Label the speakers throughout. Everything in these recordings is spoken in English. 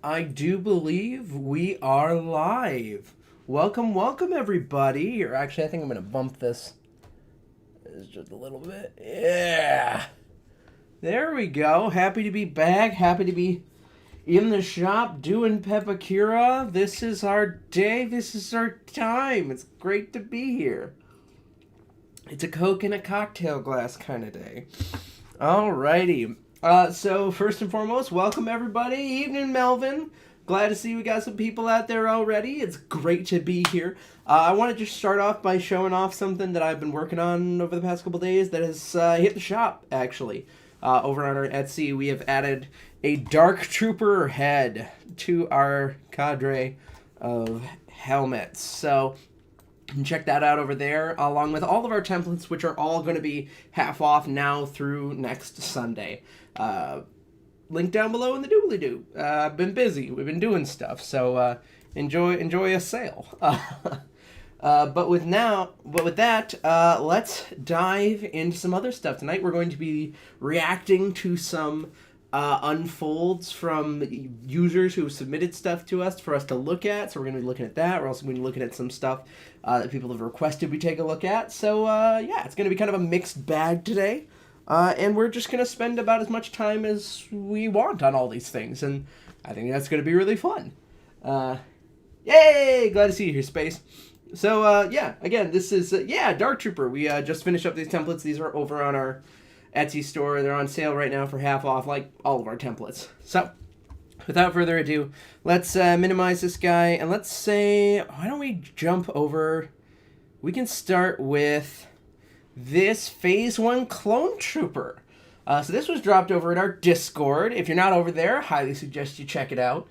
Speaker 1: I do believe we are live. Welcome, everybody. Or actually, I think I'm going to bump this just a little bit. Yeah. There we go. Happy to be back. Happy to be in the shop doing Pepakura. This is our day. This is our time. It's great to be here. It's a Coke in a cocktail glass kind of day. Alrighty. So first and foremost, welcome everybody. Evening, Melvin. Glad to see we got some people out there already. It's great to be here. I want to just start off by showing off something that I've been working on over the past couple days that has hit the shop, actually. Over on our Etsy, we have added a Dark Trooper head to our cadre of helmets. So check that out over there, along with all of our templates, which are all going to be half off now through next Sunday. Link down below in the doobly-doo. I've been busy. We've been doing stuff, so enjoy a sale. But with that, let's dive into some other stuff. Tonight we're going to be reacting to some unfolds from users who submitted stuff to us for us to look at. So we're going to be looking at that. We're also going to be looking at some stuff that people have requested we take a look at. So yeah, it's going to be kind of a mixed bag today. And we're just going to spend about as much time as we want on all these things. And I think that's going to be really fun. Yay! Glad to see you here, Space. So, yeah, again, this is, Dark Trooper. We just finished up these templates. These are over on our Etsy store. They're on sale right now for half off, like all of our templates. So, without further ado, let's minimize this guy. And let's say, why don't we jump over? We can start with this Phase 1 Clone Trooper. So this was dropped over at our Discord. If you're not over there, highly suggest you check it out.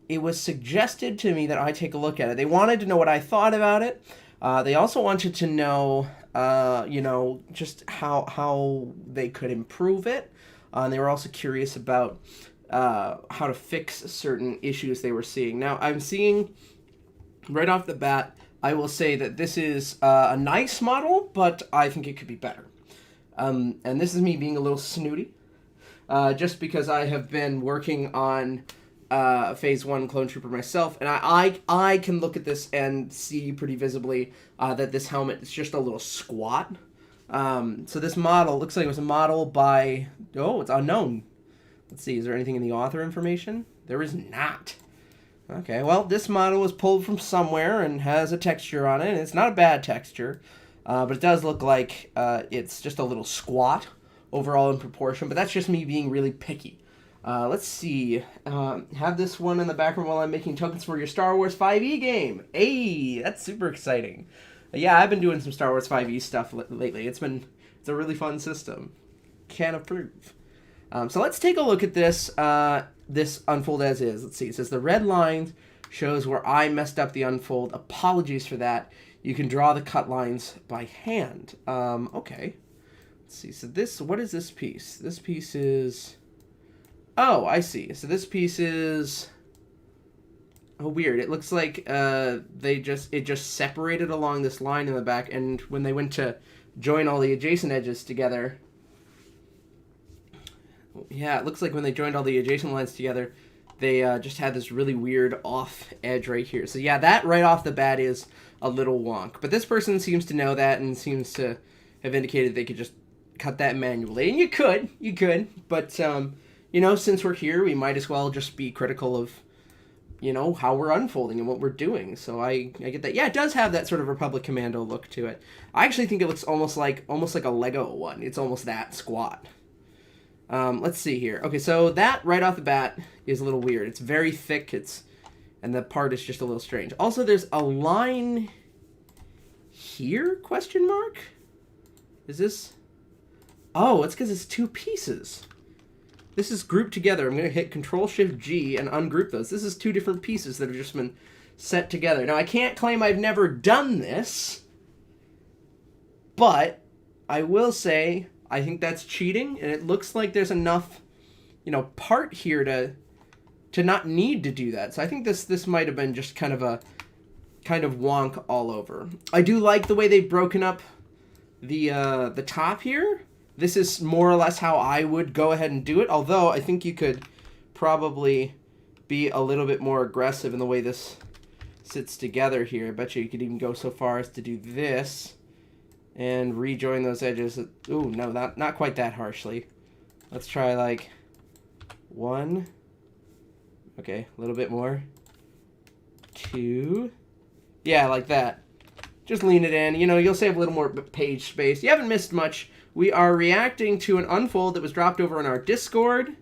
Speaker 1: It was suggested to me that I take a look at it. They wanted to know what I thought about it. They also wanted to know, just how they could improve it. And they were also curious about how to fix certain issues they were seeing. Now, I'm seeing, right off the bat, I will say that this is a nice model, but I think it could be better. And this is me being a little snooty, just because I have been working on Phase 1 Clone Trooper myself, and I can look at this and see pretty visibly that this helmet is just a little squat. So this model looks like it was a model by, it's unknown. Let's see, is there anything in the author information? There is not. Okay, well, this model was pulled from somewhere and has a texture on it, and it's not a bad texture, but it does look like it's just a little squat overall in proportion, but that's just me being really picky. Let's see. Have this one in the background while I'm making tokens for your Star Wars 5e game. Hey, that's super exciting. Yeah, I've been doing some Star Wars 5e stuff lately. It's a really fun system. Can approve. So let's take a look at this. This unfold as is. Let's see. It says the red line shows where I messed up the unfold. Apologies for that. You can draw the cut lines by hand. Okay. Let's see. So what is this piece? This piece is... Oh, I see. So this piece is... Oh, weird. It looks like it just separated along this line in the back, and when they went to join all the adjacent edges together... Yeah, it looks like when they joined all the adjacent lines together, they just had this really weird off edge right here. So yeah, that right off the bat is a little wonk. But this person seems to know that and seems to have indicated they could just cut that manually. And you could. But... since we're here, we might as well just be critical of, how we're unfolding and what we're doing. So I get that. Yeah, it does have that sort of Republic Commando look to it. I actually think it looks almost like a Lego one. It's almost that squat. Let's see here. Okay, so that right off the bat is a little weird. It's very thick. And the part is just a little strange. Also, there's a line here? Question mark? Is this? Oh, it's because it's two pieces. This is grouped together. I'm going to hit Control-Shift-G and ungroup those. This is two different pieces that have just been set together. Now, I can't claim I've never done this, but I will say I think that's cheating, and it looks like there's enough, part here to not need to do that. So I think this might have been just kind of wonk all over. I do like the way they've broken up the top here. This is more or less how I would go ahead and do it, although I think you could probably be a little bit more aggressive in the way this sits together here. I bet you could even go so far as to do this and rejoin those edges. Ooh, no, not quite that harshly. Let's try like 1. Okay, a little bit more. 2. Yeah, like that. Just lean it in. You know, you'll save a little more page space. You haven't missed much. We are reacting to an unfold that was dropped over in our Discord.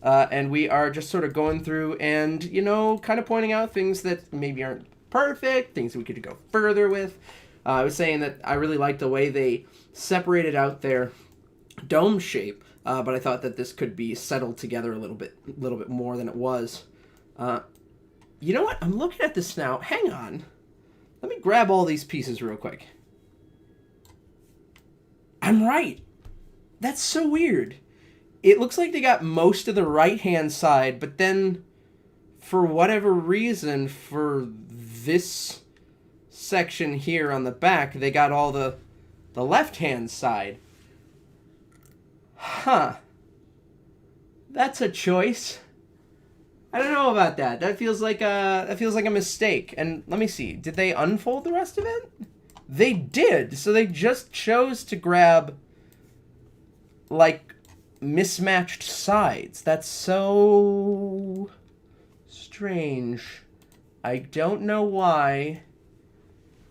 Speaker 1: And we are just sort of going through and, you know, kind of pointing out things that maybe aren't perfect, things we could go further with. I was saying that I really like the way they separated out their dome shape, but I thought that this could be settled together a little bit more than it was. You know what? I'm looking at this now. Hang on. Let me grab all these pieces real quick. I'm right. That's so weird. It looks like they got most of the right-hand side, but then for whatever reason, for this section here on the back, they got all the left-hand side. Huh. That's a choice. I don't know about that. That feels like a mistake. And let me see. Did they unfold the rest of it? They did. So they just chose to grab like mismatched sides. That's so strange. I don't know why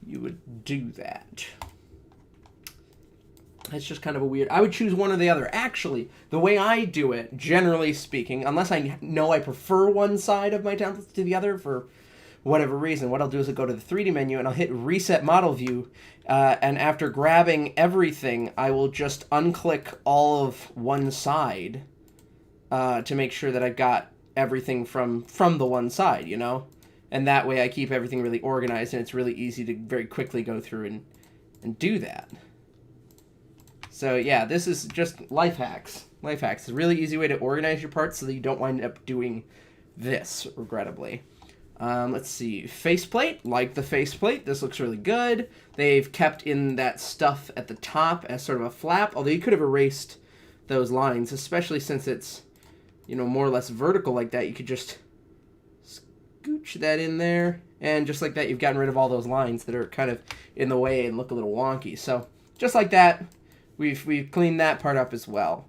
Speaker 1: you would do that. It's just kind of a weird... I would choose one or the other. Actually, the way I do it, generally speaking, unless I know I prefer one side of my template to the other for whatever reason, what I'll do is I'll go to the 3D menu and I'll hit Reset Model View, and after grabbing everything, I will just unclick all of one side to make sure that I've got everything from the one side, you know? And that way I keep everything really organized, and it's really easy to very quickly go through and do that. So yeah, this is just life hacks. Life hacks. It's a really easy way to organize your parts so that you don't wind up doing this, regrettably. Let's see. Faceplate. Like the faceplate. This looks really good. They've kept in that stuff at the top as sort of a flap, although you could have erased those lines, especially since it's, you know, more or less vertical like that. You could just scooch that in there, and just like that, you've gotten rid of all those lines that are kind of in the way and look a little wonky. So just like that, we've cleaned that part up as well.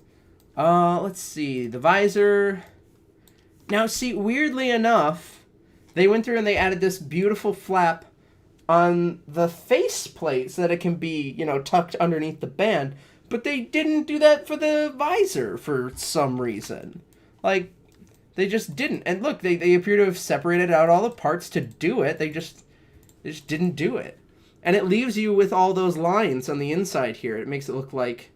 Speaker 1: Let's see, the visor. Now, see, weirdly enough, they went through and they added this beautiful flap on the faceplate so that it can be, you know, tucked underneath the band. But they didn't do that for the visor for some reason. Like, they just didn't. And look, they appear to have separated out all the parts to do it. They just didn't do it. And it leaves you with all those lines on the inside here. It makes it look like,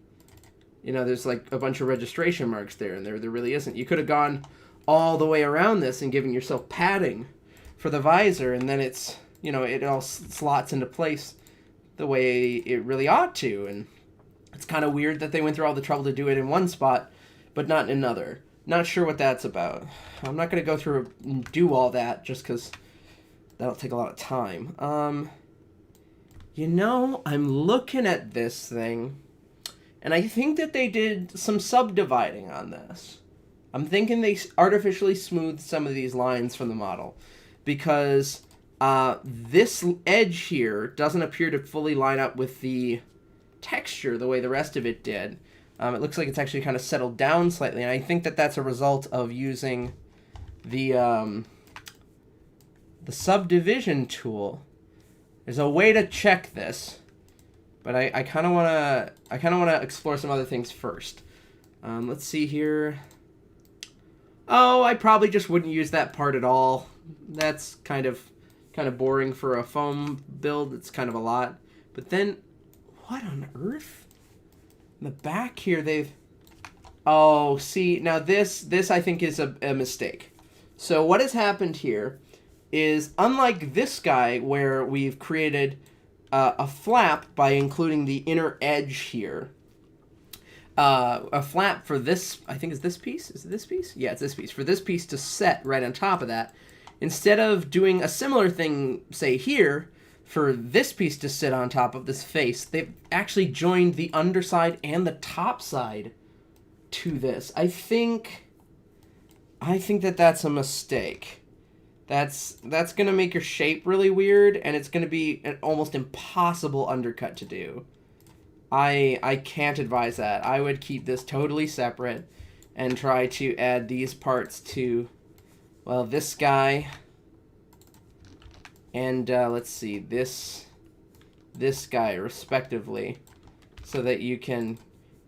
Speaker 1: you know, there's like a bunch of registration marks there, and there really isn't. You could have gone all the way around this and given yourself padding for the visor, and then it's, you know, it all slots into place the way it really ought to. And it's kind of weird that they went through all the trouble to do it in one spot, but not in another. Not sure what that's about. I'm not going to go through and do all that just because that'll take a lot of time. You know, I'm looking at this thing, and I think that they did some subdividing on this. I'm thinking they artificially smoothed some of these lines from the model, because this edge here doesn't appear to fully line up with the texture the way the rest of it did. It looks like it's actually kind of settled down slightly, and I think that that's a result of using the subdivision tool. There's a way to check this, but I kind of want to explore some other things first. Let's see here. Oh, I probably just wouldn't use that part at all. That's kind of boring for a foam build. It's kind of a lot. But then, what on earth? In the back here, they've... Oh, see, now this I think is a mistake. So what has happened here is, unlike this guy where we've created a flap by including the inner edge here, a flap for this, I think is this piece? Is it this piece? Yeah, it's this piece. For this piece to set right on top of that, instead of doing a similar thing, say here, for this piece to sit on top of this face, they've actually joined the underside and the top side to this. I think I think that that's a mistake. That's going to make your shape really weird, and it's going to be an almost impossible undercut to do. I can't advise that. I would keep this totally separate and try to add these parts to, well, this guy. And let's see, this guy, respectively, so that you can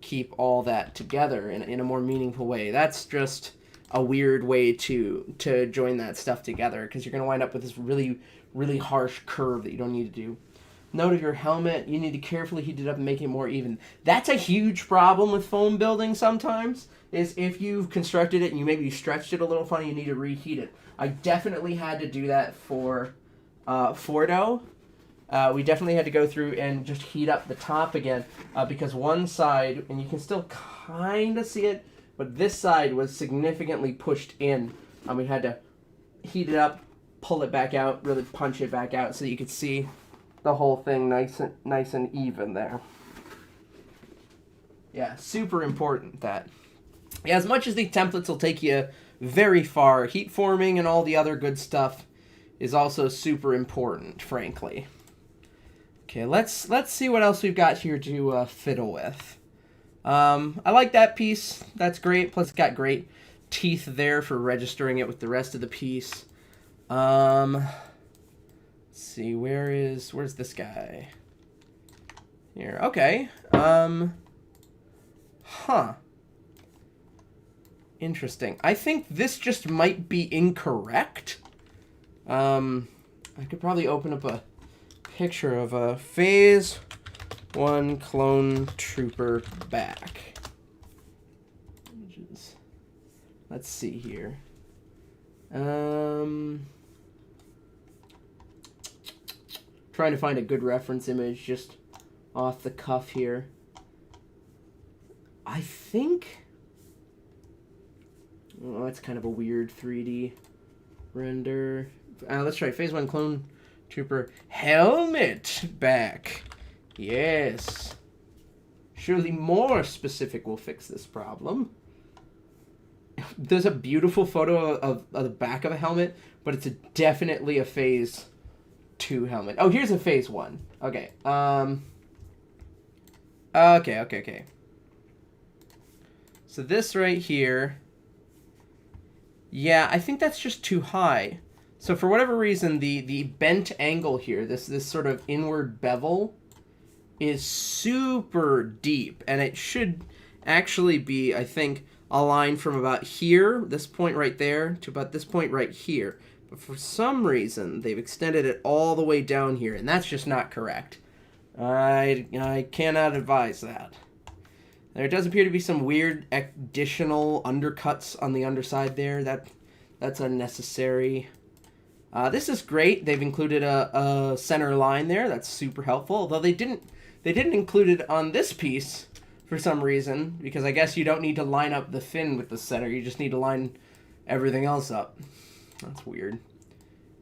Speaker 1: keep all that together in a more meaningful way. That's just a weird way to join that stuff together, because you're going to wind up with this really, really harsh curve that you don't need to do. Note of your helmet, you need to carefully heat it up and make it more even. That's a huge problem with foam building sometimes, is if you've constructed it and you maybe stretched it a little funny, you need to reheat it. I definitely had to do that for Fordo. We definitely had to go through and just heat up the top again, because one side, and you can still kind of see it, but this side was significantly pushed in. We had to heat it up, pull it back out, really punch it back out so you could see the whole thing nice and even there. Yeah, super important that. Yeah, as much as the templates will take you very far, heat forming and all the other good stuff is also super important, frankly. Okay, let's see what else we've got here to fiddle with. I like that piece. That's great. Plus, it's got great teeth there for registering it with the rest of the piece. Let's see, where's this guy? Here. Okay. Interesting. I think this just might be incorrect. I could probably open up a picture of a Phase 1 Clone Trooper back. Let's see here. Trying to find a good reference image just off the cuff here. I think... Oh, it's kind of a weird 3D render. Let's try Phase 1 Clone Trooper helmet back. Yes. Surely more specific will fix this problem. There's a beautiful photo of the back of a helmet, but it's definitely a Phase 2 helmet. Oh, here's a Phase 1. Okay. Okay. So this right here. Yeah, I think that's just too high. So for whatever reason, the bent angle here, this sort of inward bevel, is super deep. And it should actually be, I think, a line from about here, this point right there, to about this point right here. But for some reason, they've extended it all the way down here, and that's just not correct. I cannot advise that. There does appear to be some weird additional undercuts on the underside there. That's unnecessary. This is great. They've included a center line there. That's super helpful. Although they didn't include it on this piece for some reason, because I guess you don't need to line up the fin with the center. You just need to line everything else up. That's weird.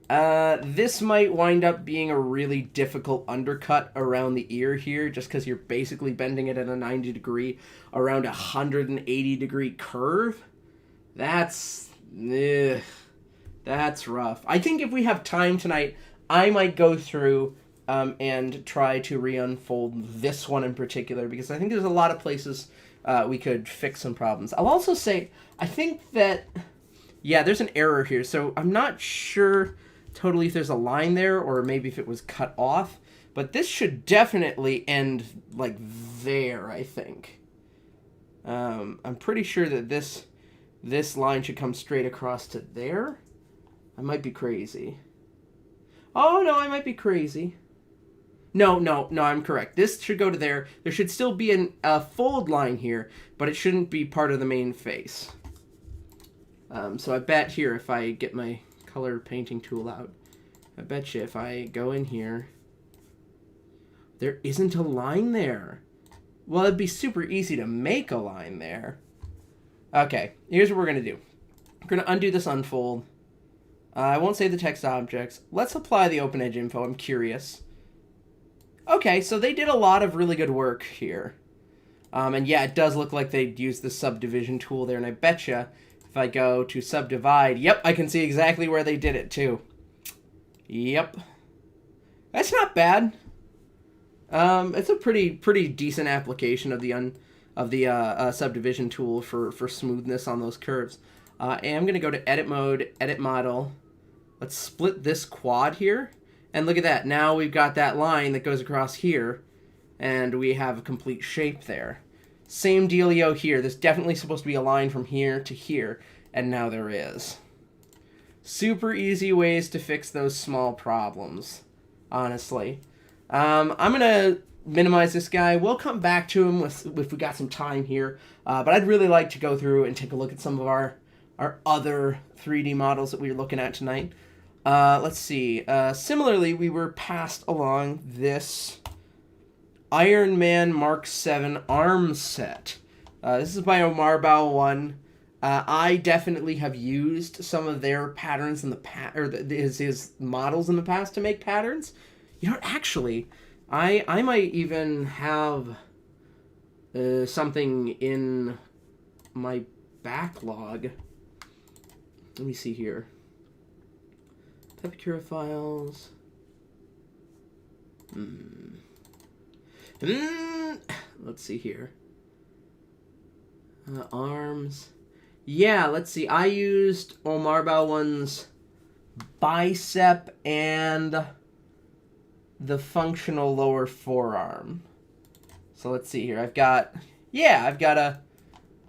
Speaker 1: This might wind up being a really difficult undercut around the ear here, just because you're basically bending it at a 90 degree around a 180 degree curve. That's rough. I think if we have time tonight, I might go through and try to re-unfold this one in particular, because I think there's a lot of places we could fix some problems. I'll also say, I think that, yeah, there's an error here, so I'm not sure totally if there's a line there or maybe if it was cut off, but this should definitely end like there, I think. I'm pretty sure that this line should come straight across to there. I might be crazy. Oh, no, I might be crazy. No, I'm correct. This should go to there. There should still be a fold line here, but it shouldn't be part of the main face. So I bet here, if I get my color painting tool out, I bet you if I go in here, there isn't a line there. Well, it'd be super easy to make a line there. Okay, here's what we're going to do. We're going to undo this unfold. I won't save the text objects. Let's apply the open edge info. I'm curious. Okay, so they did a lot of really good work here. And yeah, it does look like they used the subdivision tool there, and I betcha if If I go to subdivide, yep, I can see exactly where they did it too. Yep. That's not bad. It's a pretty decent application of the subdivision tool for smoothness on those curves. And I'm gonna go to edit mode, edit model. Let's split this quad here, and look at that. Now we've got that line that goes across here, and we have a complete shape there. Same dealio here. There's definitely supposed to be a line from here to here, and now there is. Super easy ways to fix those small problems, honestly. I'm going to minimize this guy. We'll come back to him if we got some time here. But I'd really like to go through and take a look at some of our other 3D models that we were looking at tonight. Let's see. Similarly, we were passed along this Iron Man Mark 7 arm set. This is by Omarbao 1. I definitely have used some of their patterns in the past, or his models in the past to make patterns. You know, actually, I might even have something in my backlog. Let me see here. Pepakura files. Let's see here. Arms. Yeah, let's see. I used Omarbao 1's bicep and the functional lower forearm. So let's see here. I've got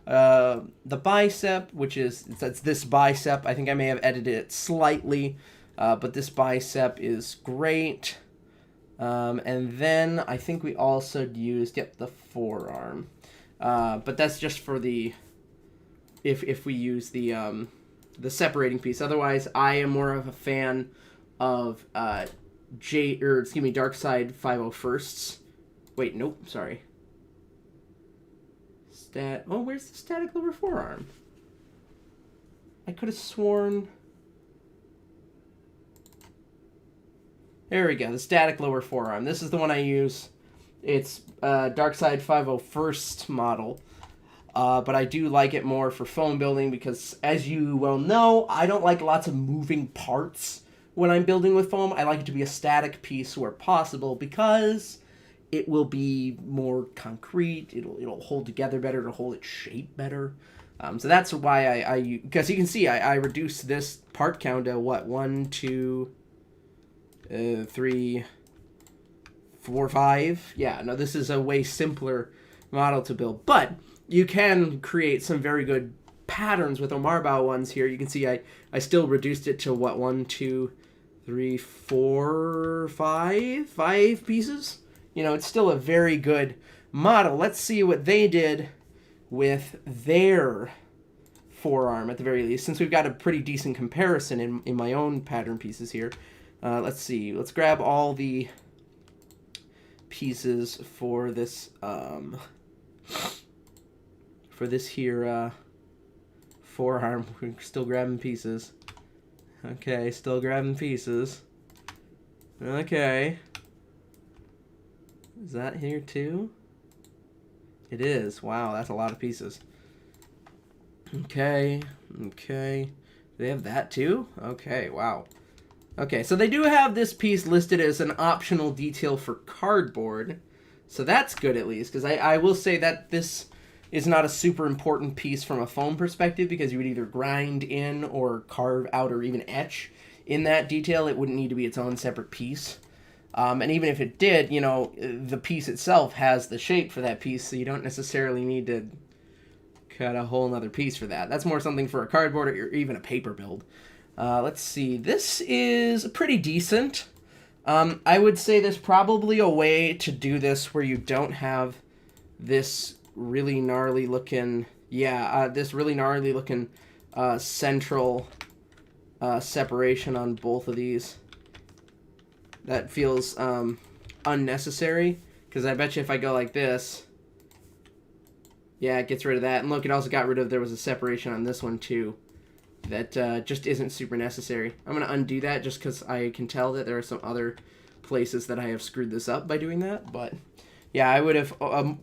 Speaker 1: the bicep, which is that's this bicep. I think I may have edited it slightly, but this bicep is great. And then I think we also used the forearm, but that's just for the if we use the separating piece. Otherwise, I am more of a fan of Dark Side 501sts. Wait, nope, sorry. Where's the static lower forearm? I could have sworn. There we go, the static lower forearm. This is the one I use. It's Dark Side 501st model. But I do like it more for foam building because, as you well know, I don't like lots of moving parts when I'm building with foam. I like it to be a static piece where possible because it will be more concrete. It'll hold together better. It'll hold its shape better. So that's why because you can see I reduced this part count to what, 1, 2, 3, 4, 5. Yeah, no, this is a way simpler model to build, but you can create some very good patterns with Omarbao ones here. You can see I still reduced it to what, 1, 2, 3, 4, 5 pieces. You know, it's still a very good model. Let's see what they did with their forearm at the very least, since we've got a pretty decent comparison in my own pattern pieces here. Let's see. Let's grab all the pieces for this here forearm. We're still grabbing pieces. Okay, still grabbing pieces. Okay. Is that here too? It is. Wow, that's a lot of pieces. Okay. They have that too? Okay, wow. Okay, so they do have this piece listed as an optional detail for cardboard. So that's good at least, because I will say that this is not a super important piece from a foam perspective, because you would either grind in or carve out or even etch in that detail. It wouldn't need to be its own separate piece. And even if it did, you know, the piece itself has the shape for that piece, so you don't necessarily need to cut a whole nother piece for that. That's more something for a cardboard or even a paper build. Let's see. This is pretty decent. I would say there's probably a way to do this where you don't have this really gnarly looking, central separation on both of these. That feels unnecessary, because I bet you if I go like this, yeah, it gets rid of that. And look, it also got rid of, there was a separation on this one too that just isn't super necessary. I'm going to undo that just because I can tell that there are some other places that I have screwed this up by doing that. But yeah, I would have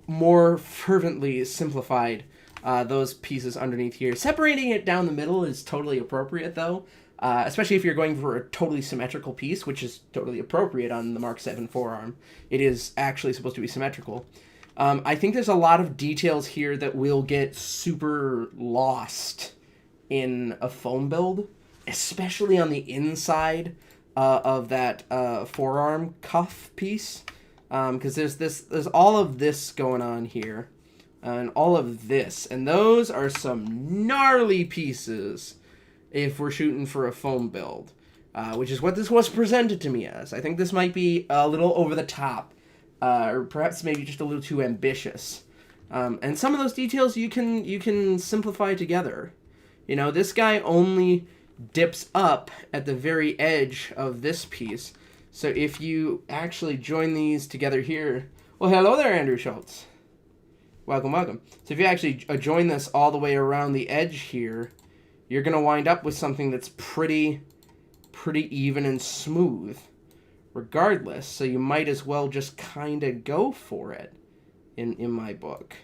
Speaker 1: more fervently simplified those pieces underneath here. Separating it down the middle is totally appropriate, though, especially if you're going for a totally symmetrical piece, which is totally appropriate on the Mark 7 forearm. It is actually supposed to be symmetrical. I think there's a lot of details here that will get super lost in a foam build, especially on the inside of that forearm cuff piece, because there's all of this going on here, and all of this, and those are some gnarly pieces if we're shooting for a foam build, which is what this was presented to me as. I think this might be a little over the top, or perhaps maybe just a little too ambitious. And some of those details you can simplify together. You know, this guy only dips up at the very edge of this piece. So if you actually join these together here... Well, hello there, Andrew Schultz. Welcome, welcome. So if you actually join this all the way around the edge here, you're going to wind up with something that's pretty even and smooth, regardless. So you might as well just kind of go for it, in my book.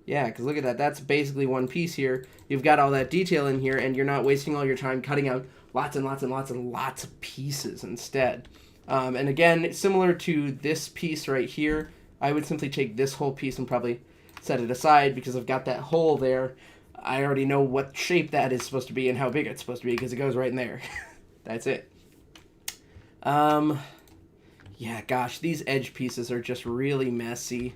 Speaker 1: Yeah, because look at that. That's basically one piece here. You've got all that detail in here, and you're not wasting all your time cutting out lots and lots and lots and lots of pieces instead. And again, similar to this piece right here, I would simply take this whole piece and probably set it aside because I've got that hole there. I already know what shape that is supposed to be and how big it's supposed to be because it goes right in there. That's it. Yeah, gosh, these edge pieces are just really messy.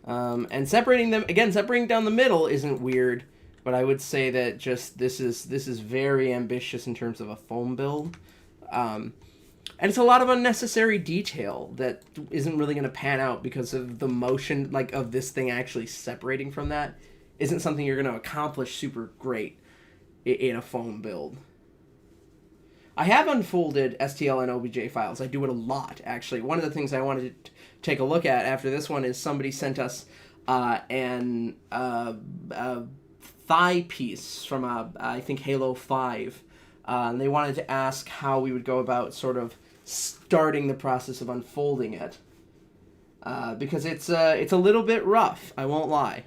Speaker 1: And separating them, again, separating down the middle isn't weird, but I would say that just this is very ambitious in terms of a foam build. And it's a lot of unnecessary detail that isn't really going to pan out because of the motion, like, of this thing actually separating from that isn't something you're going to accomplish super great in a foam build. I have unfolded STL and OBJ files. I do it a lot, actually. One of the things I wanted to take a look at after this one is somebody sent us an thigh piece from, I think, Halo 5. And they wanted to ask how we would go about sort of starting the process of unfolding it. Because it's a little bit rough, I won't lie.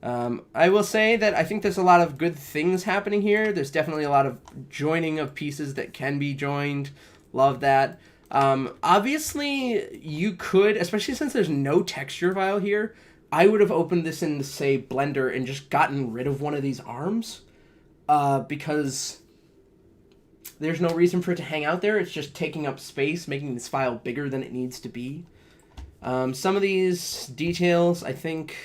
Speaker 1: I will say that I think there's a lot of good things happening here. There's definitely a lot of joining of pieces that can be joined. Love that. Obviously, you could, especially since there's no texture file here, I would have opened this in, say, Blender and just gotten rid of one of these arms. Because there's no reason for it to hang out there. It's just taking up space, making this file bigger than it needs to be. Some of these details, I think,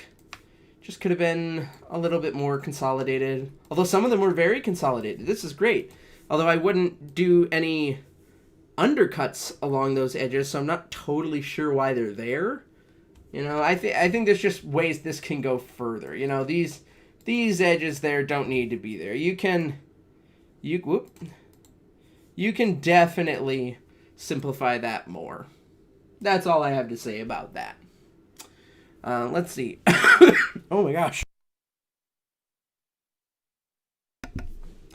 Speaker 1: just could have been a little bit more consolidated. Although some of them were very consolidated. This is great. Although I wouldn't do any undercuts along those edges, so I'm not totally sure why they're there. You know, I think there's just ways this can go further. You know, these edges there don't need to be there. You can definitely simplify that more. That's all I have to say about that. Let's see. Oh my gosh.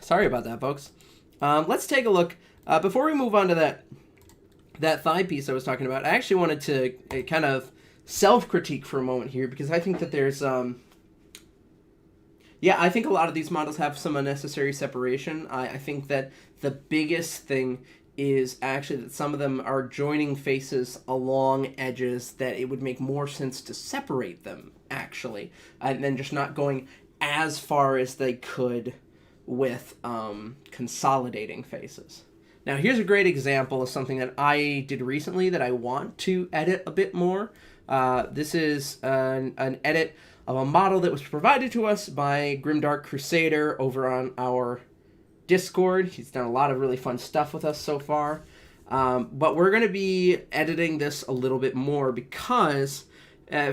Speaker 1: Sorry about that, folks. Let's take a look. Before we move on to that thigh piece I was talking about, I actually wanted to kind of self-critique for a moment here because I think that there's... Yeah, I think a lot of these models have some unnecessary separation. I think that the biggest thing is actually that some of them are joining faces along edges that it would make more sense to separate them, actually, and then just not going as far as they could with consolidating faces. Now, here's a great example of something that I did recently that I want to edit a bit more. This is an edit of a model that was provided to us by Grimdark Crusader over on our Discord. He's done a lot of really fun stuff with us so far. But we're going to be editing this a little bit more because,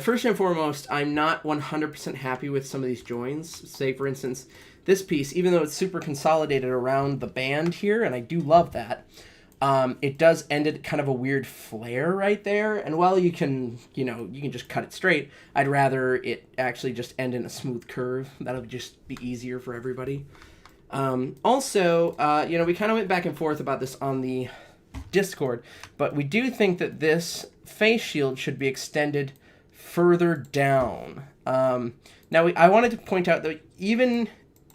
Speaker 1: first and foremost, I'm not 100% happy with some of these joins. Say, for instance, this piece, even though it's super consolidated around the band here, and I do love that, it does end at kind of a weird flare right there. And while you can just cut it straight, I'd rather it actually just end in a smooth curve. That'll just be easier for everybody. Also, we kind of went back and forth about this on the Discord, but we do think that this face shield should be extended further down Now, I wanted to point out that even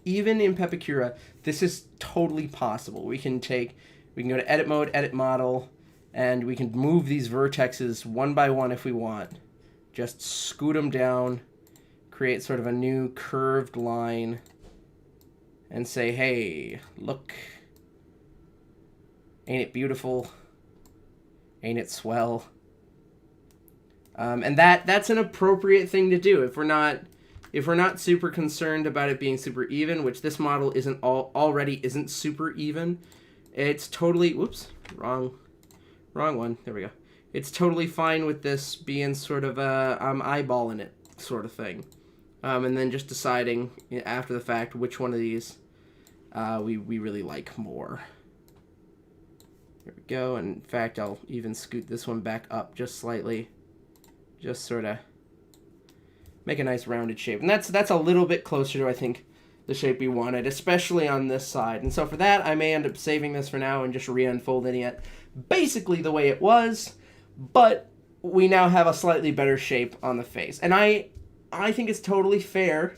Speaker 1: in Pepakura, this is totally possible. We can go to edit mode, edit model, and we can move these vertexes one by one if we want. Just scoot them down, create sort of a new curved line, and say, hey, look, ain't it beautiful? Ain't it swell? And that's an appropriate thing to do if we're not super concerned about it being super even, which this model already isn't super even. It's totally, whoops, wrong one. There we go. It's totally fine with this being sort of I'm eyeballing it sort of thing, and then just deciding after the fact which one of these we really like more. There we go. And in fact, I'll even scoot this one back up just slightly. Just sort of make a nice rounded shape. And that's a little bit closer to, I think, the shape we wanted, especially on this side. And so for that, I may end up saving this for now and just re-unfolding it basically the way it was, but we now have a slightly better shape on the face. And I think it's totally fair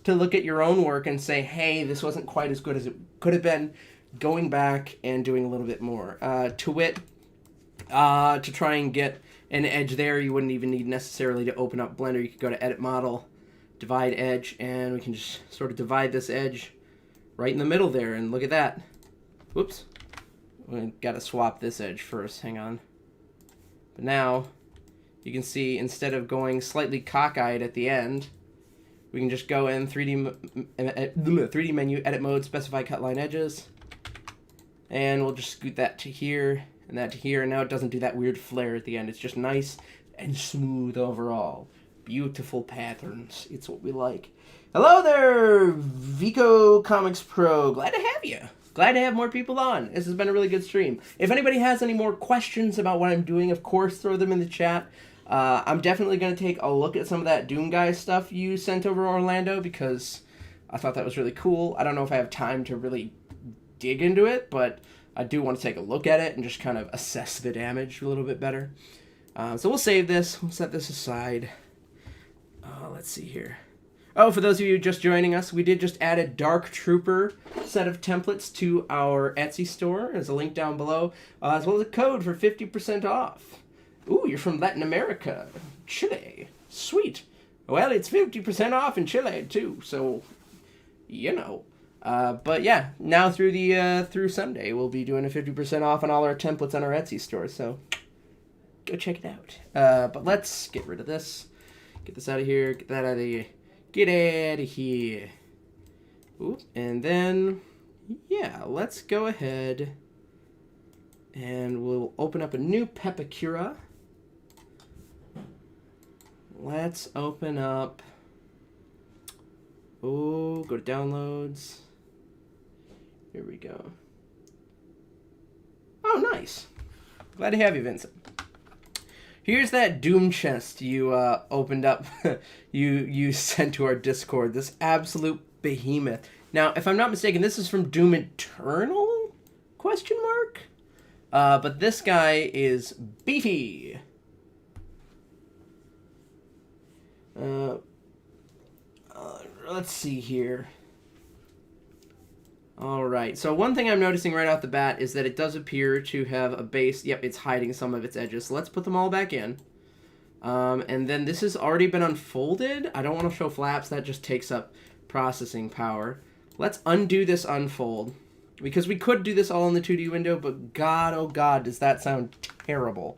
Speaker 1: to look at your own work and say, hey, this wasn't quite as good as it could have been, going back and doing a little bit more. To wit, to try and get an edge there, you wouldn't even need necessarily to open up Blender. You could go to Edit Model, Divide Edge, and we can just sort of divide this edge right in the middle there, and look at that. Whoops. We gotta swap this edge first, hang on. But now, you can see, instead of going slightly cockeyed at the end, we can just go in 3D menu, Edit Mode, Specify Cut Line Edges, and we'll just scoot that to here, and that to here, and now it doesn't do that weird flare at the end. It's just nice and smooth overall. Beautiful patterns. It's what we like. Hello there, Vico Comics Pro. Glad to have you. Glad to have more people on. This has been a really good stream. If anybody has any more questions about what I'm doing, of course, throw them in the chat. I'm definitely going to take a look at some of that Doom Guy stuff you sent over, Orlando, because I thought that was really cool. I don't know if I have time to really dig into it, but I do want to take a look at it and just kind of assess the damage a little bit better. So we'll save this. We'll set this aside. Let's see here. Oh, for those of you just joining us, we did just add a Dark Trooper set of templates to our Etsy store. There's a link down below, as well as a code for 50% off. Ooh, you're from Latin America. Chile. Sweet. Well, it's 50% off in Chile, too, so, you know. But yeah, now through Sunday, we'll be doing a 50% off on all our templates on our Etsy store, so go check it out. But let's get rid of this. Get this out of here. Get that out of here. Get out of here. Ooh, and then, yeah, let's go ahead and we'll open up a new Pepakura. Let's open up. Oh, go to downloads. Here we go. Oh, nice. Glad to have you, Vincent. Here's that Doom chest you opened up, you sent to our Discord. This absolute behemoth. Now, if I'm not mistaken, this is from Doom Eternal? Question mark? But this guy is beefy. Let's see here. Alright, so one thing I'm noticing right off the bat is that it does appear to have a base. Yep, it's hiding some of its edges. So let's put them all back in. And then this has already been unfolded. I don't want to show flaps. That just takes up processing power. Let's undo this unfold. Because we could do this all in the 2D window, but God, oh God, does that sound terrible.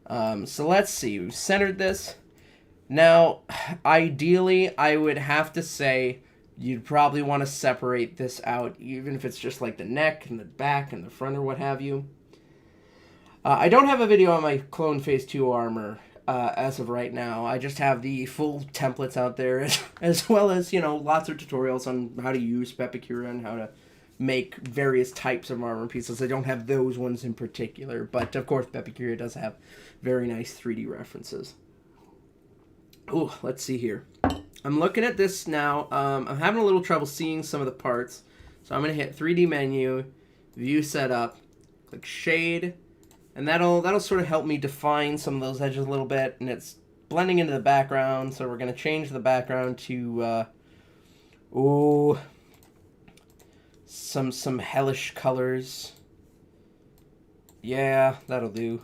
Speaker 1: So let's see. We've centered this. Now, ideally, I would have to say you'd probably want to separate this out, even if it's just like the neck and the back and the front or what have you. I don't have a video on my Clone Phase 2 armor as of right now. I just have the full templates out there, as well as, you know, lots of tutorials on how to use Pepakura and how to make various types of armor pieces. I don't have those ones in particular, but of course Pepakura does have very nice 3D references. Ooh, let's see here. I'm looking at this now. I'm having a little trouble seeing some of the parts. So I'm going to hit 3D menu, view setup, click shade, and that'll sort of help me define some of those edges a little bit. And it's blending into the background, so we're going to change the background to, some hellish colors. Yeah, that'll do.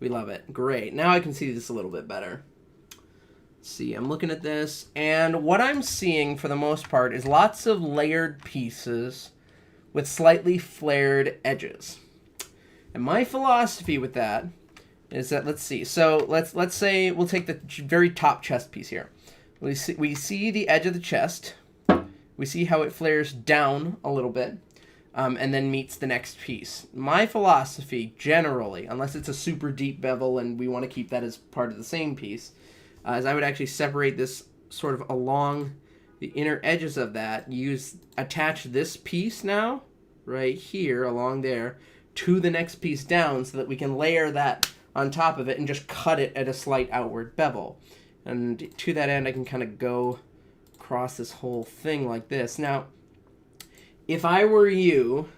Speaker 1: We love it. Great. Now I can see this a little bit better. Let's see, I'm looking at this, and what I'm seeing for the most part is lots of layered pieces with slightly flared edges. And my philosophy with that is that, let's see, so let's say we'll take the very top chest piece here. We see the edge of the chest. We see how it flares down a little bit, and then meets the next piece. My philosophy, generally, unless it's a super deep bevel and we want to keep that as part of the same piece, is I would actually separate this sort of along the inner edges of that. Attach this piece now, right here, along there, to the next piece down so that we can layer that on top of it and just cut it at a slight outward bevel. And to that end, I can kind of go across this whole thing like this. Now, if I were you,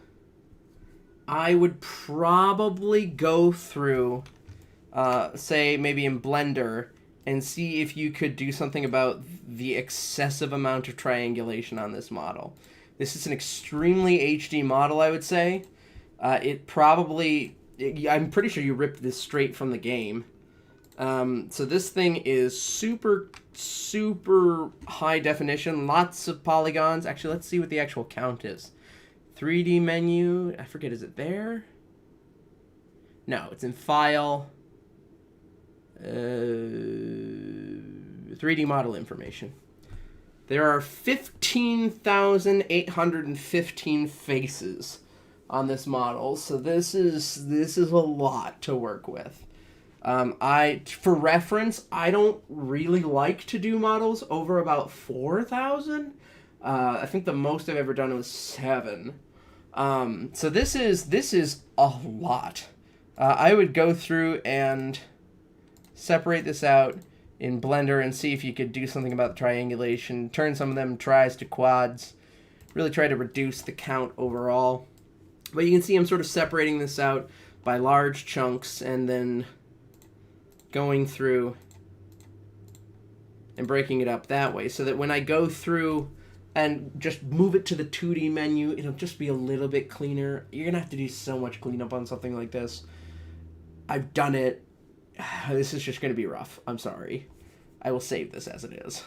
Speaker 1: I would probably go through, say, maybe in Blender, and see if you could do something about the excessive amount of triangulation on this model. This is an extremely HD model, I would say. I'm pretty sure you ripped this straight from the game. So this thing is super, super high definition, lots of polygons. Actually, let's see what the actual count is. 3D menu, I forget, is it there? No, it's in File. 3D model information. There are 15,815 faces on this model, so this is a lot to work with. For reference, I don't really like to do models over about 4,000. I think the most I've ever done was 7. So this is a lot. I would go through and separate this out in Blender and see if you could do something about the triangulation, turn some of them tries to quads, really try to reduce the count overall. But you can see I'm sort of separating this out by large chunks and then going through and breaking it up that way so that when I go through and just move it to the 2D menu, it'll just be a little bit cleaner. You're going to have to do so much cleanup on something like this. I've done it. This is just going to be rough. I'm sorry. I will save this as it is.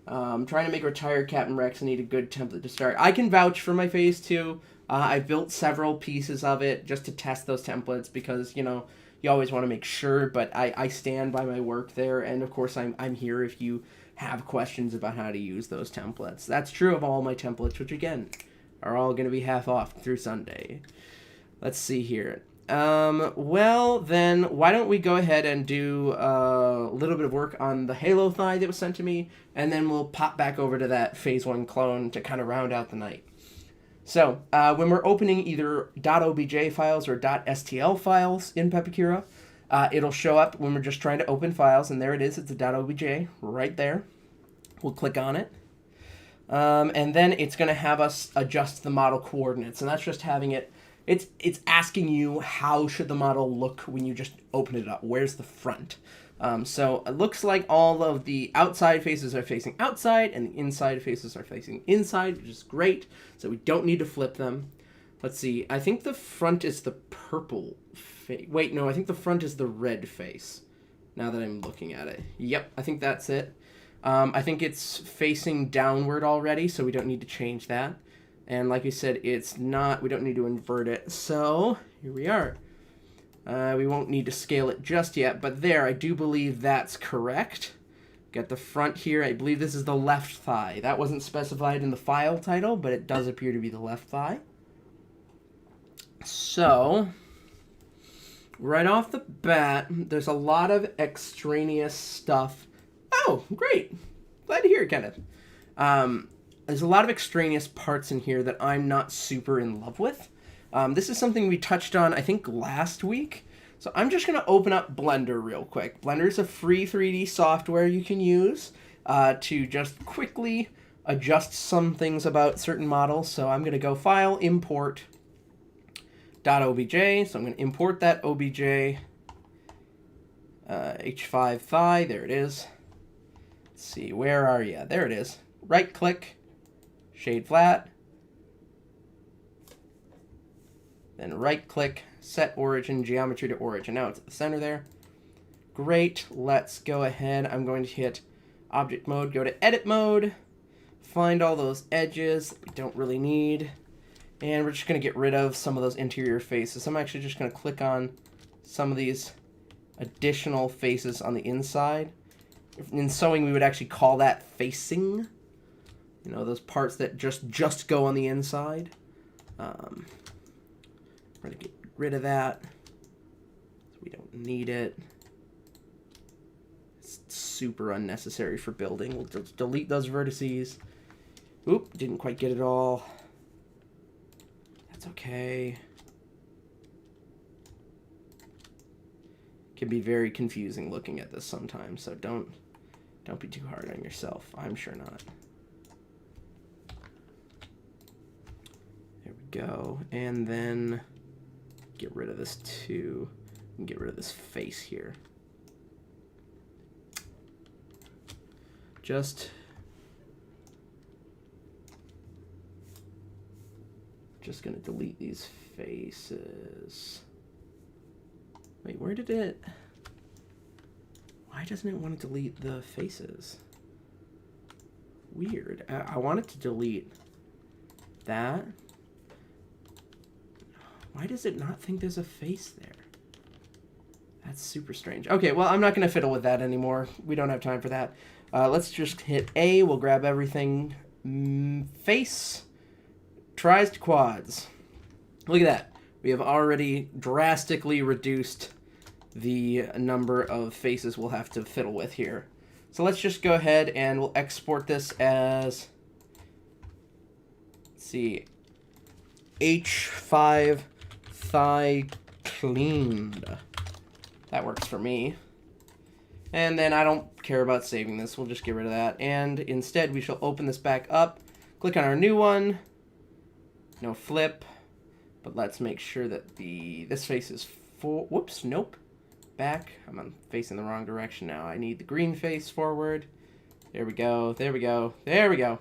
Speaker 1: Trying to make Retired Captain Rex. I need a good template to start. I can vouch for my phase 2. I've built several pieces of it just to test those templates because, you know, you always want to make sure, but I stand by my work there, and of course I'm here if you have questions about how to use those templates. That's true of all my templates, which again are all going to be half off through Sunday. Let's see here. Well, then, why don't we go ahead and do a little bit of work on the Halo thigh that was sent to me, and then we'll pop back over to that Phase 1 clone to kind of round out the night. So, when we're opening either .obj files or .stl files in Pepakura, it'll show up when we're just trying to open files, and there it is. It's a .obj right there. We'll click on it. And then it's going to have us adjust the model coordinates, and that's just having it. It's asking you how should the model look when you just open it up. Where's the front? So it looks like all of the outside faces are facing outside and the inside faces are facing inside, which is great. So we don't need to flip them. Let's see. I think the front is the purple face. Wait, no, I think the front is the red face. Now that I'm looking at it. Yep, I think that's it. I think it's facing downward already, so we don't need to change that. And like we said, it's not, we don't need to invert it. So here we are. We won't need to scale it just yet, but there, I do believe that's correct. Got the front here. I believe this is the left thigh. That wasn't specified in the file title, but it does appear to be the left thigh. So, right off the bat, there's a lot of extraneous stuff. Oh, great. Glad to hear it, Kenneth. There's a lot of extraneous parts in here that I'm not super in love with. This is something we touched on, I think, last week. So I'm just going to open up Blender real quick. Blender is a free 3D software you can use to just quickly adjust some things about certain models. So I'm going to go File, Import, .obj. So I'm going to import that OBJ. H5 thigh, there it is. Let's see, where are you? There it is. Right click, shade flat. Then right click, set origin, geometry to origin. Now it's at the center there. Great, let's go ahead. I'm going to hit object mode, go to edit mode, find all those edges that we don't really need. And we're just going to get rid of some of those interior faces. I'm actually just going to click on some of these additional faces on the inside. In sewing, we would actually call that facing. You know, those parts that just go on the inside. We're going to get rid of that. We don't need it. It's super unnecessary for building. We'll just delete those vertices. Oop, didn't quite get it all. That's okay. Can be very confusing looking at this sometimes, so don't be too hard on yourself. I'm sure not. There we go. And then get rid of this too. And get rid of this face here. Just gonna delete these faces. Wait, where did it? Why doesn't it want to delete the faces? Weird. I want it to delete that. Why does it not think there's a face there? That's super strange. Okay, well, I'm not going to fiddle with that anymore. We don't have time for that. Let's just hit A. We'll grab everything. Face. Tries to quads. Look at that. We have already drastically reduced the number of faces we'll have to fiddle with here. So let's just go ahead and we'll export this as, let's see, H5 thigh cleaned. That works for me. And then I don't care about saving this. We'll just get rid of that. And instead we shall open this back up. Click on our new one. No flip. But let's make sure that this face is full. Whoops, nope. Back. I'm facing the wrong direction now. I need the green face forward. There we go. There we go. There we go.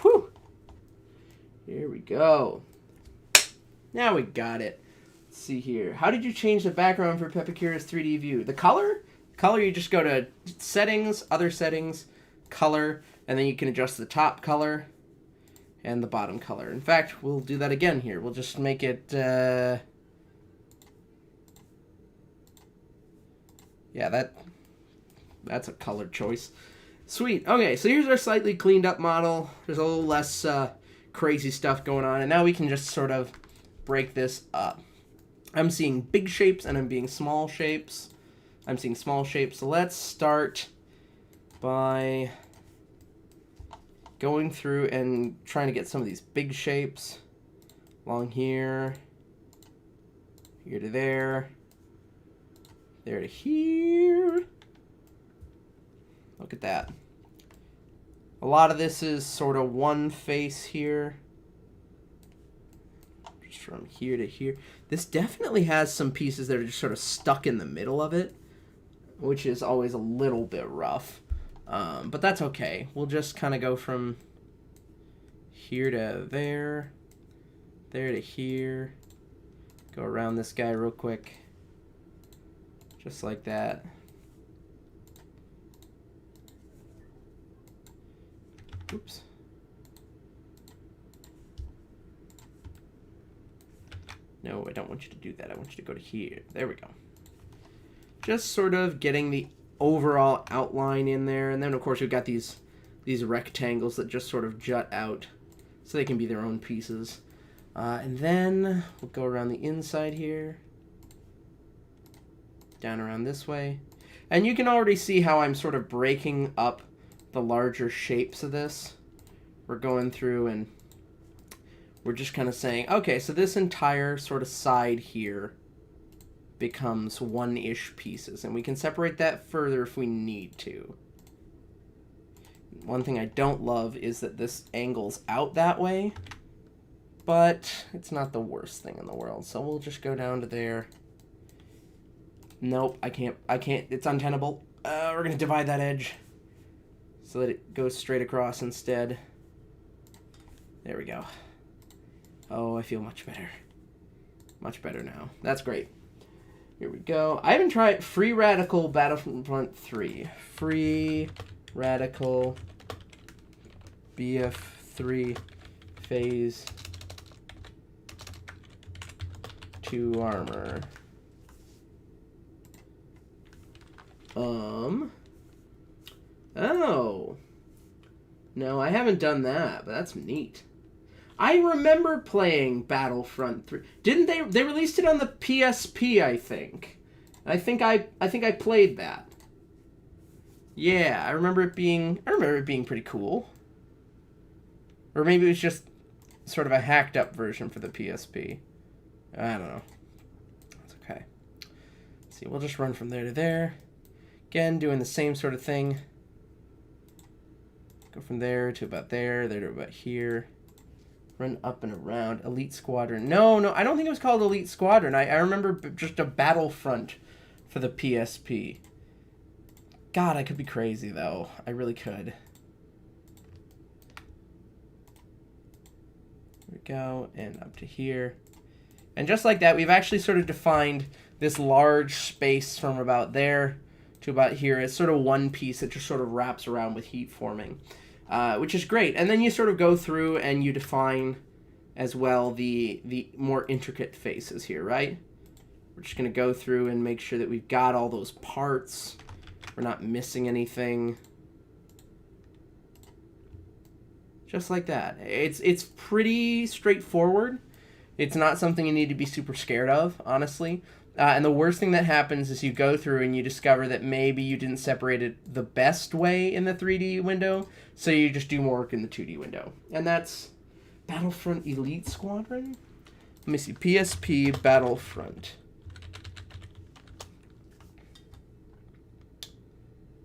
Speaker 1: Whew. Here we go. Now we got it. Let's see here. How did you change the background for Pepakura's 3D view? The color? Color, you just go to settings, other settings, color, and then you can adjust the top color and the bottom color. In fact, we'll do that again here. We'll just make it, yeah, that's a color choice. Sweet. Okay, so here's our slightly cleaned up model. There's a little less crazy stuff going on, and now we can just sort of break this up. I'm seeing big shapes, and I'm seeing small shapes. So let's start by going through and trying to get some of these big shapes along here, here to there, there to here. Look at that. A lot of this is sort of one face here, just from here to here. This definitely has some pieces that are just sort of stuck in the middle of it, which is always a little bit rough. But that's okay. We'll just kind of go from here to there, there to here, go around this guy real quick, just like that. Oops. No, I don't want you to do that. I want you to go to here. There we go. Just sort of getting the overall outline in there. And then, of course, we've got these rectangles that just sort of jut out so they can be their own pieces. And then we'll go around the inside here, down around this way. And you can already see how I'm sort of breaking up the larger shapes of this. We're going through and we're just kind of saying, okay, so this entire sort of side here becomes one-ish pieces, and we can separate that further if we need to. One thing I don't love is that this angles out that way, but it's not the worst thing in the world. So we'll just go down to there. Nope, I can't. It's untenable. We're going to divide that edge so that it goes straight across instead. There we go. Oh, I feel much better. Much better now. That's great. Here we go. I haven't tried Free Radical Battlefront 3. Free Radical BF3 Phase 2 armor. Oh. No, I haven't done that, but that's neat. I remember playing Battlefront 3. Didn't they released it on the PSP, I think. I think I played that. Yeah, I remember it being pretty cool. Or maybe it was just sort of a hacked up version for the PSP. I don't know. That's okay. Let's see, we'll just run from there to there. Again, doing the same sort of thing. Go from there to about there to about here. Run up and around. Elite Squadron. No, I don't think it was called Elite Squadron. I remember just a Battlefront for the PSP. God, I could be crazy, though. I really could. There we go, and up to here. And just like that, we've actually sort of defined this large space from about there to about here. It's sort of one piece that just sort of wraps around with heat forming. Which is great. And then you sort of go through and you define as well the more intricate faces here, right? We're just going to go through and make sure that we've got all those parts. We're not missing anything. Just like that. It's pretty straightforward. It's not something you need to be super scared of, honestly. And the worst thing that happens is you go through and you discover that maybe you didn't separate it the best way in the 3D window, so you just do more work in the 2D window. And that's Battlefront Elite Squadron? Let me see. PSP Battlefront.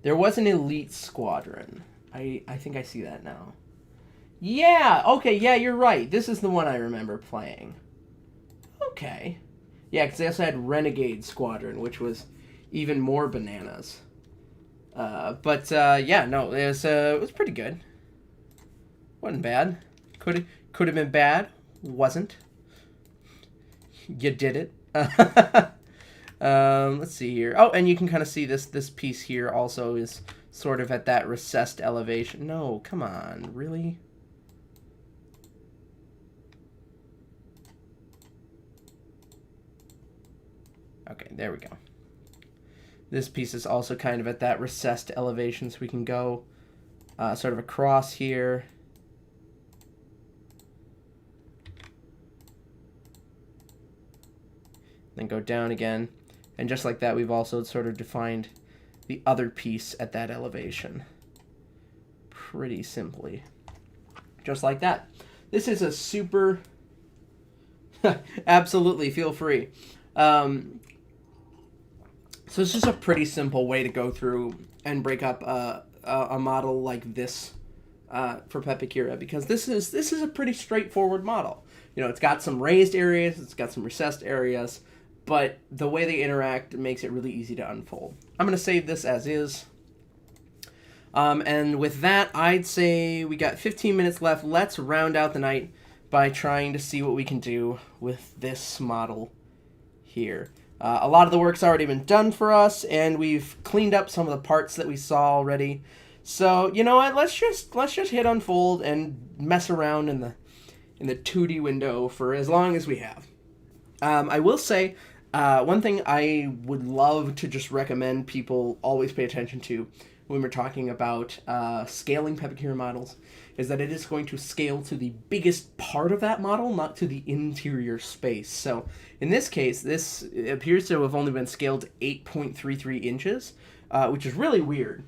Speaker 1: There was an Elite Squadron. I think I see that now. Yeah! Okay, yeah, you're right. This is the one I remember playing. Okay. Yeah, because they also had Renegade Squadron, which was even more bananas. Yeah, no, it was pretty good. Wasn't bad. Could have been bad. Wasn't. You did it. Let's see here. Oh, and you can kind of see this piece here also is sort of at that recessed elevation. No, come on, really? Okay, there we go. This piece is also kind of at that recessed elevation, so we can go sort of across here. Then go down again. And just like that, we've also sort of defined the other piece at that elevation. Pretty simply. Just like that. This is a super... Absolutely, feel free. So it's just a pretty simple way to go through and break up a model like this for Pepakura, because this is a pretty straightforward model. You know, it's got some raised areas, it's got some recessed areas, but the way they interact makes it really easy to unfold. I'm going to save this as is. And with that, I'd say we got 15 minutes left. Let's round out the night by trying to see what we can do with this model here. A lot of the work's already been done for us, and we've cleaned up some of the parts that we saw already. So, you know what? Let's just hit unfold and mess around in the 2D window for as long as we have. I will say, one thing I would love to just recommend people always pay attention to when we're talking about scaling Pepakura models is that it is going to scale to the biggest part of that model, not to the interior space. So in this case, this appears to have only been scaled to 8.33 inches, which is really weird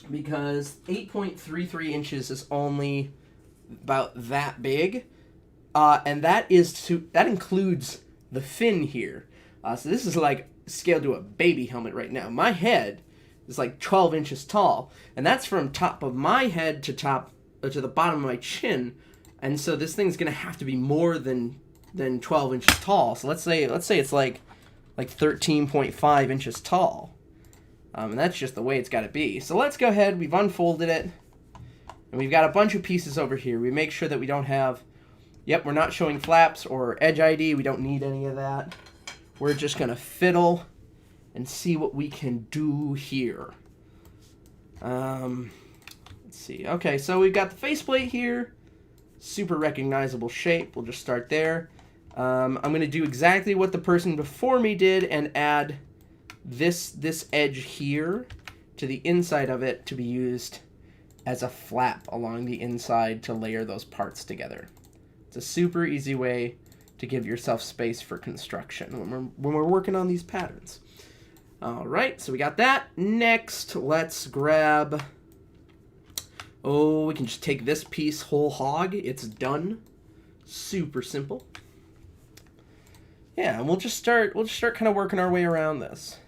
Speaker 1: because 8.33 inches is only about that big, and that includes the fin here. So this is like scaled to a baby helmet right now. My head is like 12 inches tall, and that's from top of my head to the bottom of my chin, and so this thing's gonna have to be more than 12 inches tall. So let's say it's like like 13.5 inches tall. And that's just the way it's got to be. So let's go ahead. We've unfolded it. And we've got a bunch of pieces over here. We make sure that we don't have... Yep, we're not showing flaps or edge ID. We don't need any of that. We're just going to fiddle and see what we can do here. Let's see. Okay, so we've got the faceplate here. Super recognizable shape. We'll just start there. I'm going to do exactly what the person before me did and add this edge here to the inside of it to be used as a flap along the inside to layer those parts together. It's a super easy way to give yourself space for construction when we're working on these patterns. All right, so we got that. Next, let's grab... Oh, we can just take this piece whole hog. It's done. Super simple. Yeah, and we'll just start kind of working our way around this.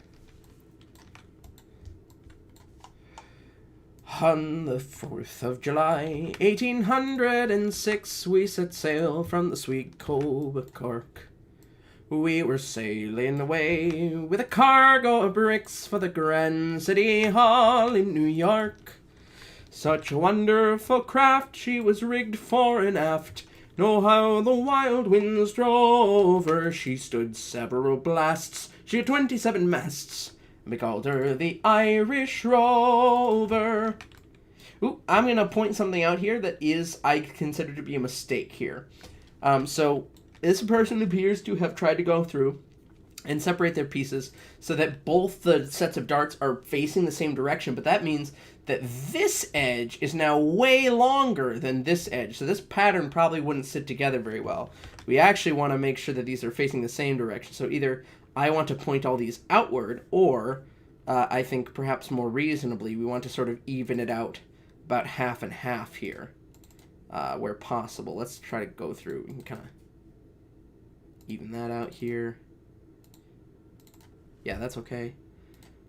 Speaker 1: On the 4th of July, 1806, we set sail from the sweet Cove of Cork. We were sailing away with a cargo of bricks for the Grand City Hall in New York. Such a wonderful craft, she was rigged fore and aft. Know how the wild winds drove her. She stood several blasts, she had 27 masts. We called her the Irish Rover. Ooh, I'm going to point something out here that I consider to be a mistake here. So this person appears to have tried to go through and separate their pieces so that both the sets of darts are facing the same direction, but that means that this edge is now way longer than this edge, so this pattern probably wouldn't sit together very well. We actually want to make sure that these are facing the same direction, so either I want to point all these outward, or I think perhaps more reasonably, we want to sort of even it out about half and half here, where possible. Let's try to go through and kind of even that out here. Yeah, that's okay.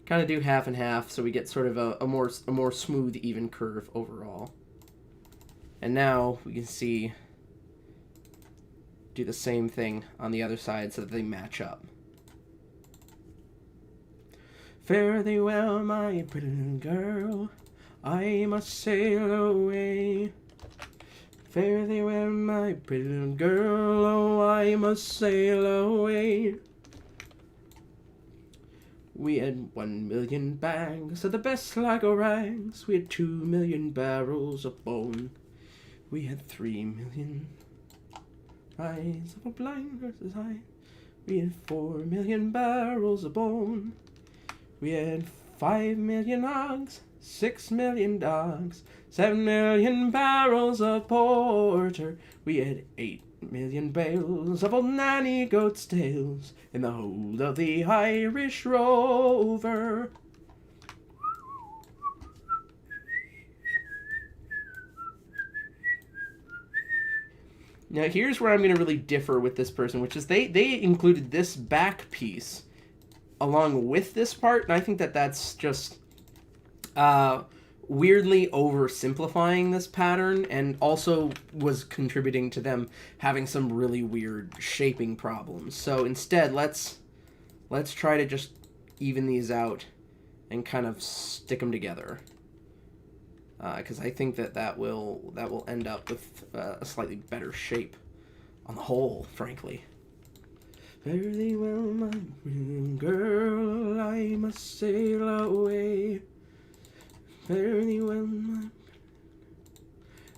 Speaker 1: Kind of do half and half so we get sort of a more smooth, even curve overall. And now we can see, do the same thing on the other side so that they match up. Fare thee well, my pretty little girl, I must sail away. Fare thee well, my pretty little girl, oh, I must sail away. We had 1,000,000 bags of the best Sligo rags. We had 2,000,000 barrels of bone. We had 3,000,000 eyes of a blind horse's eye. We had 4,000,000 barrels of bone. We had 5,000,000 hogs, 6,000,000 dogs, 7,000,000 barrels of porter. We had 8,000,000 bales of old nanny goat's tails in the hold of the Irish Rover. Now here's where I'm going to really differ with this person, which is they included this back piece along with this part, and I think that that's just weirdly oversimplifying this pattern, and also was contributing to them having some really weird shaping problems. So instead, let's try to just even these out and kind of stick them together, because I think that will end up with a slightly better shape on the whole, frankly. Fare thee well, my girl, I must sail away. Fare thee well,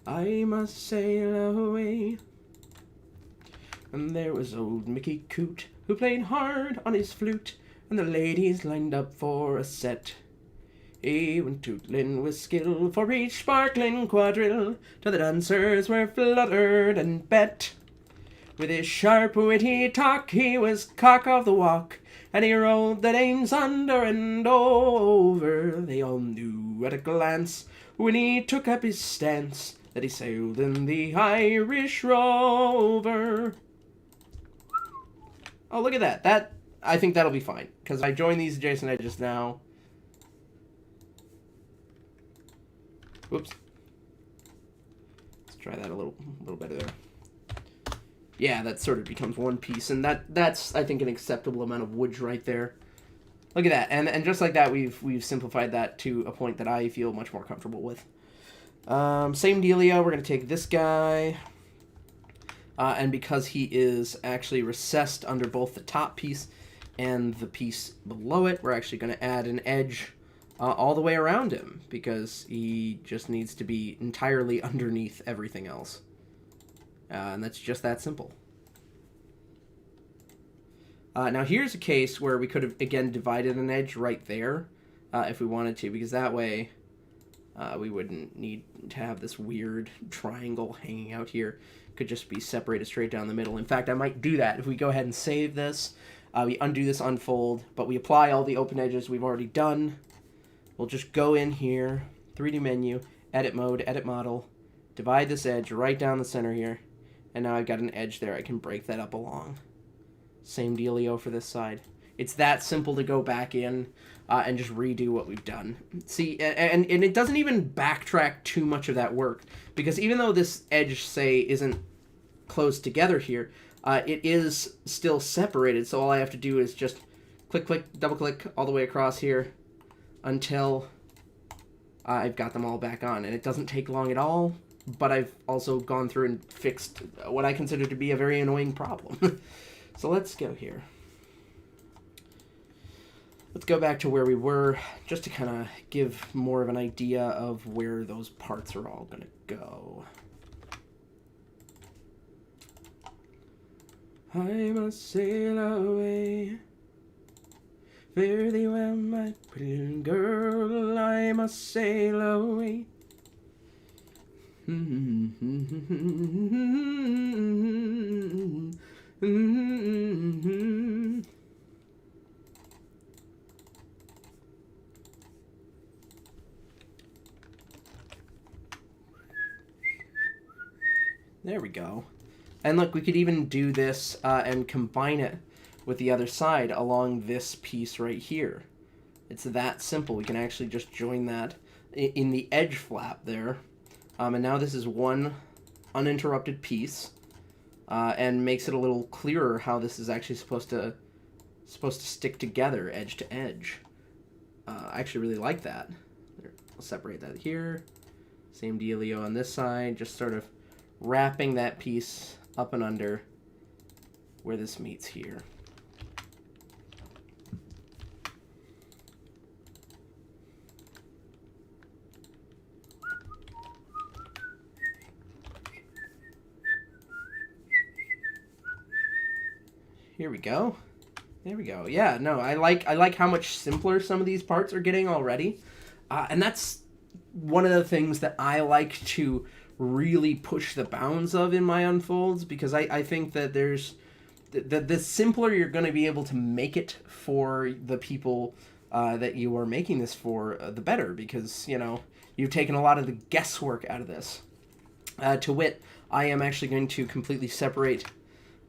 Speaker 1: I must sail away. And there was old Mickey Coot, who played hard on his flute, and the ladies lined up for a set. He went tootling with skill for each sparkling quadrille, till the dancers were fluttered and bet. With his sharp, witty talk, he was cock of the walk, and he rolled the dames under and over. They all knew at a glance, when he took up his stance, that he sailed in the Irish Rover. Oh, look at that. I think that'll be fine, because I joined these adjacent edges now. Whoops. Let's try that a little better there. yeah, that sort of becomes one piece, and that's I think an acceptable amount of wood right there. Look at that, and just like that, we've simplified that to a point that I feel much more comfortable with. Same dealio. We're gonna take this guy, and because he is actually recessed under both the top piece and the piece below it, we're actually gonna add an edge all the way around him because he just needs to be entirely underneath everything else. And that's just that simple. Now here's a case where we could have, again, divided an edge right there if we wanted to, because that way we wouldn't need to have this weird triangle hanging out here. It could just be separated straight down the middle. In fact, I might do that. If we go ahead and save this, we undo this unfold, but we apply all the open edges we've already done. We'll just go in here, 3D menu, edit mode, edit model, divide this edge right down the center here. And now I've got an edge there. I can break that up along. Same dealio for this side. It's that simple to go back in and just redo what we've done. See, and it doesn't even backtrack too much of that work. Because even though this edge, say, isn't close together here, it is still separated. So all I have to do is just click, click, double click all the way across here until I've got them all back on. And it doesn't take long at all. But I've also gone through and fixed what I consider to be a very annoying problem. So let's go here. Let's go back to where we were, just to kind of give more of an idea of where those parts are all going to go. I must sail away. Fare thee well, my pretty girl, I must sail away. There we go. And look, we could even do this and combine it with the other side along this piece right here. It's that simple. We can actually just join that in the edge flap there. And now this is one uninterrupted piece, and makes it a little clearer how this is actually supposed to stick together edge to edge. I actually really like that. We'll separate that here. Same dealio on this side, just sort of wrapping that piece up and under where this meets here. Here we go. There we go. Yeah, no, I like how much simpler some of these parts are getting already. And that's one of the things that I like to really push the bounds of in my unfolds, because I think that there's the simpler you're going to be able to make it for the people that you are making this for, the better, because, you know, you've taken a lot of the guesswork out of this. To wit, I am actually going to completely separate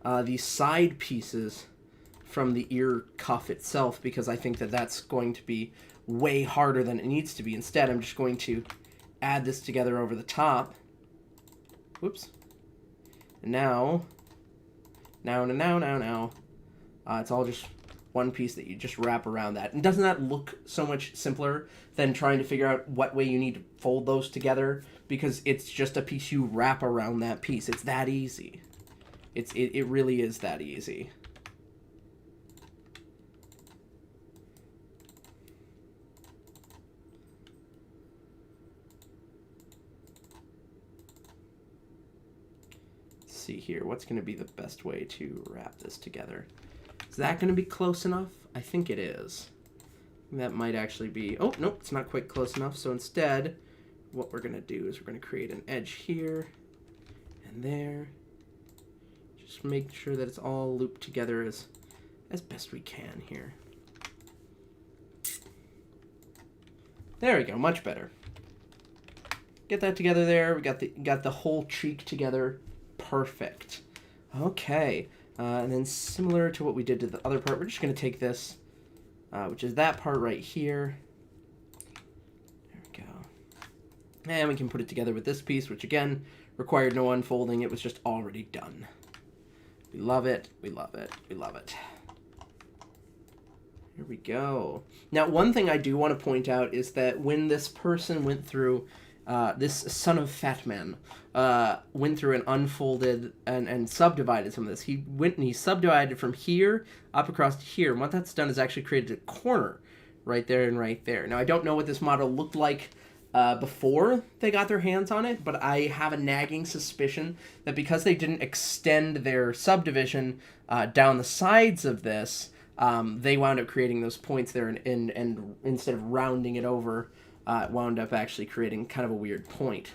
Speaker 1: the side pieces from the ear cuff itself, because I think that that's going to be way harder than it needs to be. Instead, I'm just going to add this together over the top. Whoops. And now, it's all just one piece that you just wrap around that. And doesn't that look so much simpler than trying to figure out what way you need to fold those together? Because it's just a piece you wrap around that piece. It's that easy. It really is that easy. Let's see here. What's going to be the best way to wrap this together? Is that going to be close enough? I think it is. That might actually be... Oh, nope, it's not quite close enough. So instead, what we're going to do is we're going to create an edge here and there. Just make sure that it's all looped together as best we can here. There we go, much better. Get that together there. We got the whole cheek together. Perfect. Okay. And then similar to what we did to the other part, we're just going to take this, which is that part right here. There we go. And we can put it together with this piece, which again required no unfolding. It was just already done. We love it. We love it. We love it. Here we go. Now, one thing I do want to point out is that when this person went through, this son of Fat Man, went through and unfolded and subdivided some of this, he went and he subdivided from here up across to here. And what that's done is actually created a corner right there and right there. Now, I don't know what this model looked like before they got their hands on it, but I have a nagging suspicion that because they didn't extend their subdivision down the sides of this, they wound up creating those points there, and instead of rounding it over, it wound up actually creating kind of a weird point.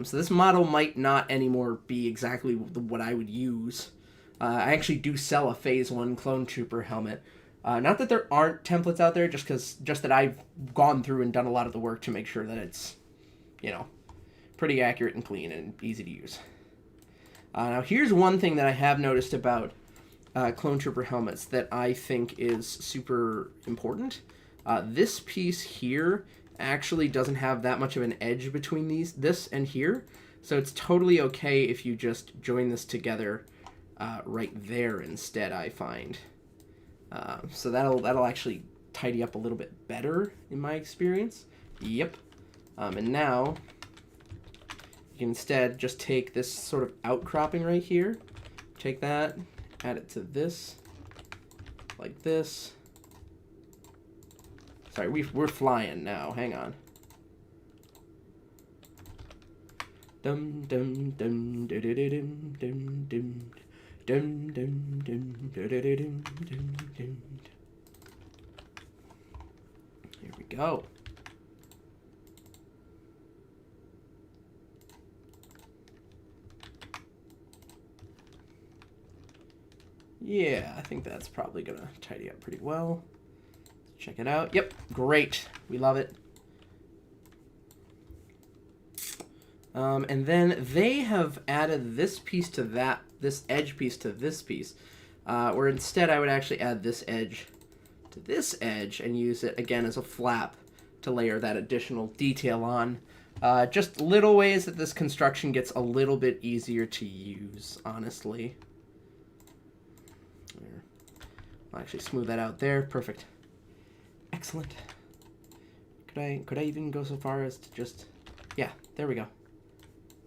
Speaker 1: So this model might not anymore be exactly what I would use. I actually do sell a Phase 1 Clone Trooper helmet. Not that there aren't templates out there, just that I've gone through and done a lot of the work to make sure that it's, you know, pretty accurate and clean and easy to use. Now here's one thing that I have noticed about Clone Trooper helmets that I think is super important. This piece here actually doesn't have that much of an edge between this and here, so it's totally okay if you just join this together right there instead, I find. So that'll actually tidy up a little bit better in my experience. Yep. And now you can instead just take this sort of outcropping right here, take that, add it to this, like this. Sorry, we're flying now. Hang on. Dum dum dum dum dum dum dum. Dum dum dum dum dum dum dum. Here we go. Yeah, I think that's probably gonna tidy up pretty well. Let's check it out. Yep, great. We love it. And then they have added this piece to that, this edge piece to this piece, where instead I would actually add this edge to this edge and use it again as a flap to layer that additional detail on. Just little ways that this construction gets a little bit easier to use, honestly. There. I'll actually smooth that out there. Perfect. Excellent. Could I even go so far as to just... Yeah, there we go.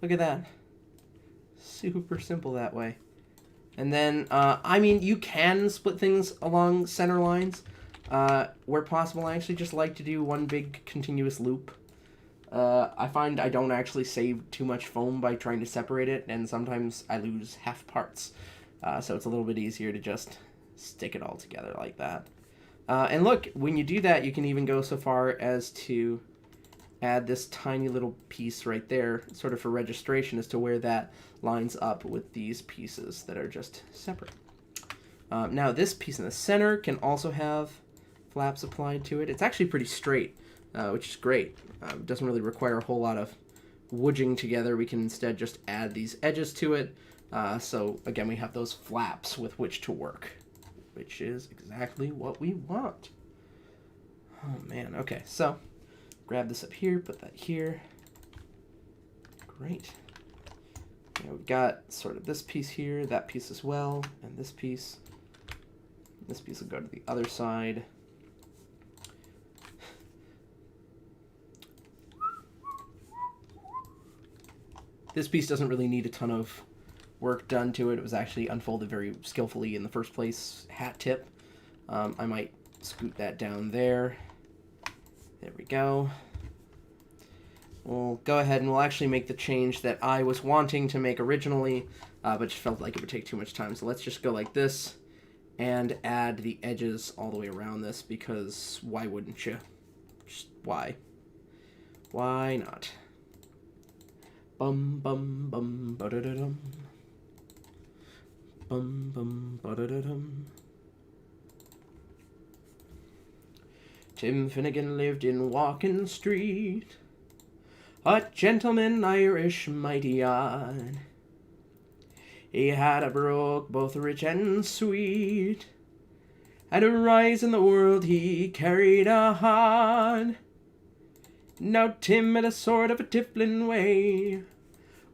Speaker 1: Look at that. Super simple that way. And then, I mean, you can split things along center lines. Where possible, I actually just like to do one big continuous loop. I find I don't actually save too much foam by trying to separate it, and sometimes I lose half parts. So it's a little bit easier to just stick it all together like that. And look, when you do that, you can even go so far as to add this tiny little piece right there, sort of for registration as to where that lines up with these pieces that are just separate. Now this piece in the center can also have flaps applied to it. It's actually pretty straight, which is great. It doesn't really require a whole lot of woodging together. We can instead just add these edges to it. So again, we have those flaps with which to work, which is exactly what we want. Oh man, okay, so grab this up here, put that here. Great. Now we've got sort of this piece here, that piece as well, and this piece. This piece will go to the other side. This piece doesn't really need a ton of work done to it. It was actually unfolded very skillfully in the first place. Hat tip. I might scoot that down there. There we go. We'll go ahead and we'll actually make the change that I was wanting to make originally, but just felt like it would take too much time. So let's just go like this and add the edges all the way around this, because why wouldn't you? Just why? Why not? Bum bum bum ba-da-da-dum. Bum bum ba-da-da-dum. Tim Finnegan lived in Walking Street, a gentleman Irish mighty odd. He had a brogue both rich and sweet, and a rise in the world he carried on. Now Tim had a sort of a tifflin way,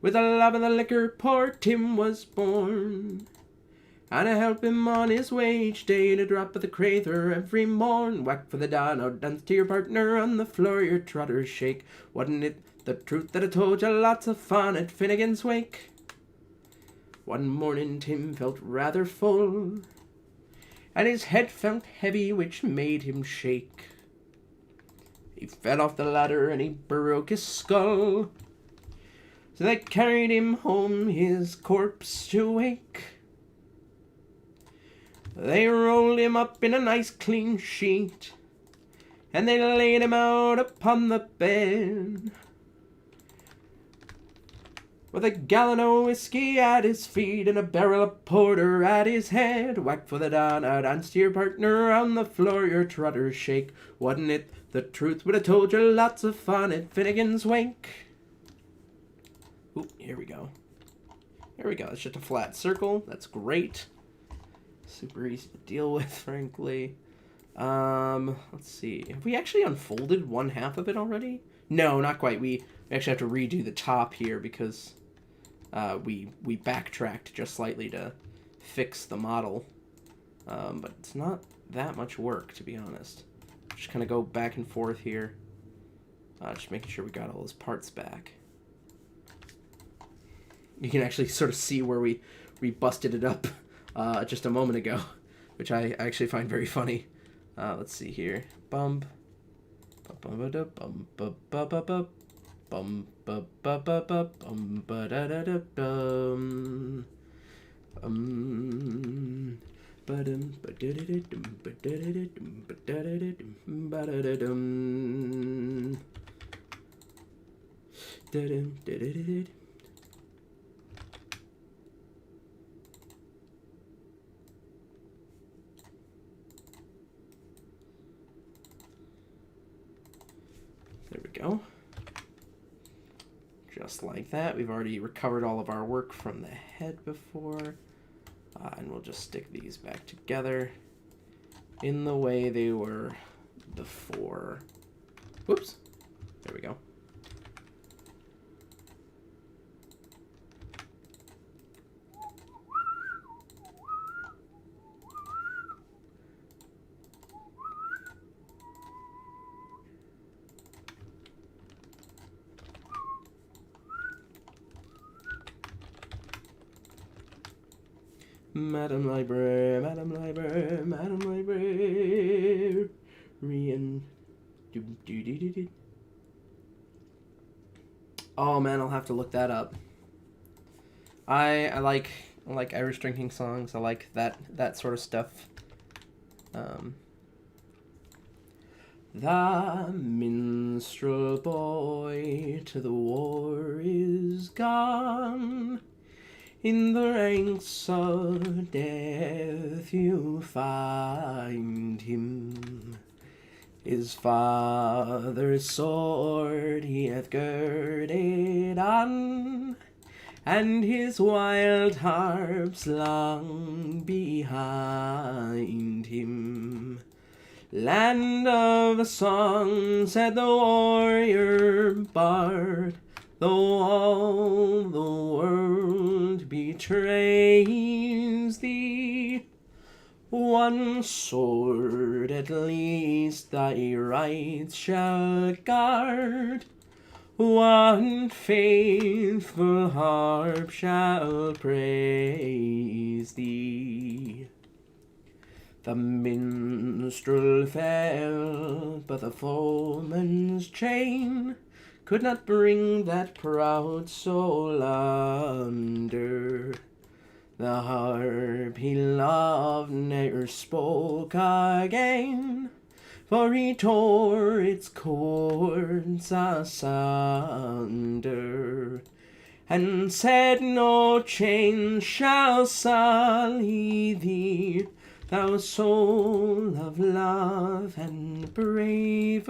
Speaker 1: with a love of the liquor poor Tim was born. And I help him on his way each day to drop at the crather every morn. Whack for the dawn, out dance to your partner on the floor, your trotters shake. Wasn't it the truth that I told you? Lots of fun at Finnegan's Wake. One morning Tim felt rather full, and his head felt heavy, which made him shake. He fell off the ladder and he broke his skull, so they carried him home, his corpse to wake. They rolled him up in a nice clean sheet, and they laid him out upon the bed, with a gallon of whiskey at his feet and a barrel of porter at his head. Whack for the dawn, out dance to your partner on the floor, your trotters shake. Wasn't it the truth? Would have told you, lots of fun at Finnegan's Wake. Ooh, here we go. There we go. It's just a flat circle. That's great. Super easy to deal with, frankly. Let's see. Have we actually unfolded one half of it already? No, not quite. We actually have to redo the top here because we backtracked just slightly to fix the model. But it's not that much work, to be honest. Just kind of go back and forth here. Just making sure we got all those parts back. You can actually sort of see where we busted it up just a moment ago, which I actually find very funny. Let's see here. Bum. Bum bum bum bum bum bum bum bum bum bum ba da da da bum ba dum ba da da da dum ba da da da dum ba da da da dum ba da da dum da dum da da da da. There we go. Just like that. We've already recovered all of our work from the head before. And we'll just stick these back together in the way they were before. Whoops. There we go. Madam Library, Madam Library, Madam Library, Oh man, I'll have to look that up. I like Irish drinking songs. I like that sort of stuff. The minstrel boy to the war is gone. In the ranks of death you find him. His father's sword he hath girded on, and his wild harps long behind him. Land of song, said the warrior bard, though all the world betrays thee, one sword at least thy rights shall guard, one faithful harp shall praise thee. The minstrel fell, but the foeman's chain could not bring that proud soul under. The harp he loved ne'er spoke again, for he tore its chords asunder, and said, no chain shall sully thee, thou soul of love and bravery.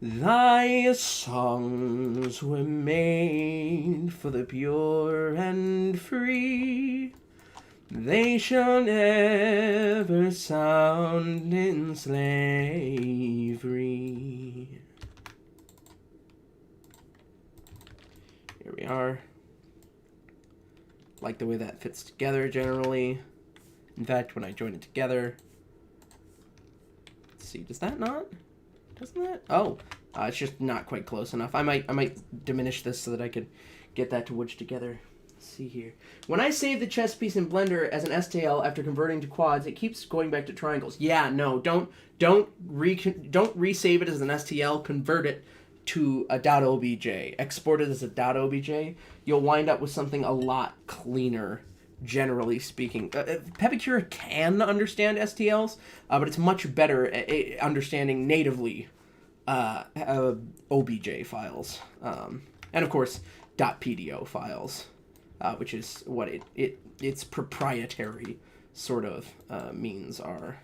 Speaker 1: Thy songs were made for the pure and free. They shall never sound in slavery. Here we are. like the way that fits together generally. In fact, when I join it together, let's see, does that not? Doesn't that? Oh, it's just not quite close enough. I might diminish this so that I could get that to wedge together. Let's see here. When I save the chess piece in Blender as an STL after converting to quads, it keeps going back to triangles. Yeah, no, don't resave it as an STL. Convert it to a .obj. Export it as a .obj. You'll wind up with something a lot cleaner, generally speaking. Pepakura can understand STLs, but it's much better at understanding natively OBJ files. And of course, .pdo files, which is what its proprietary sort of means are.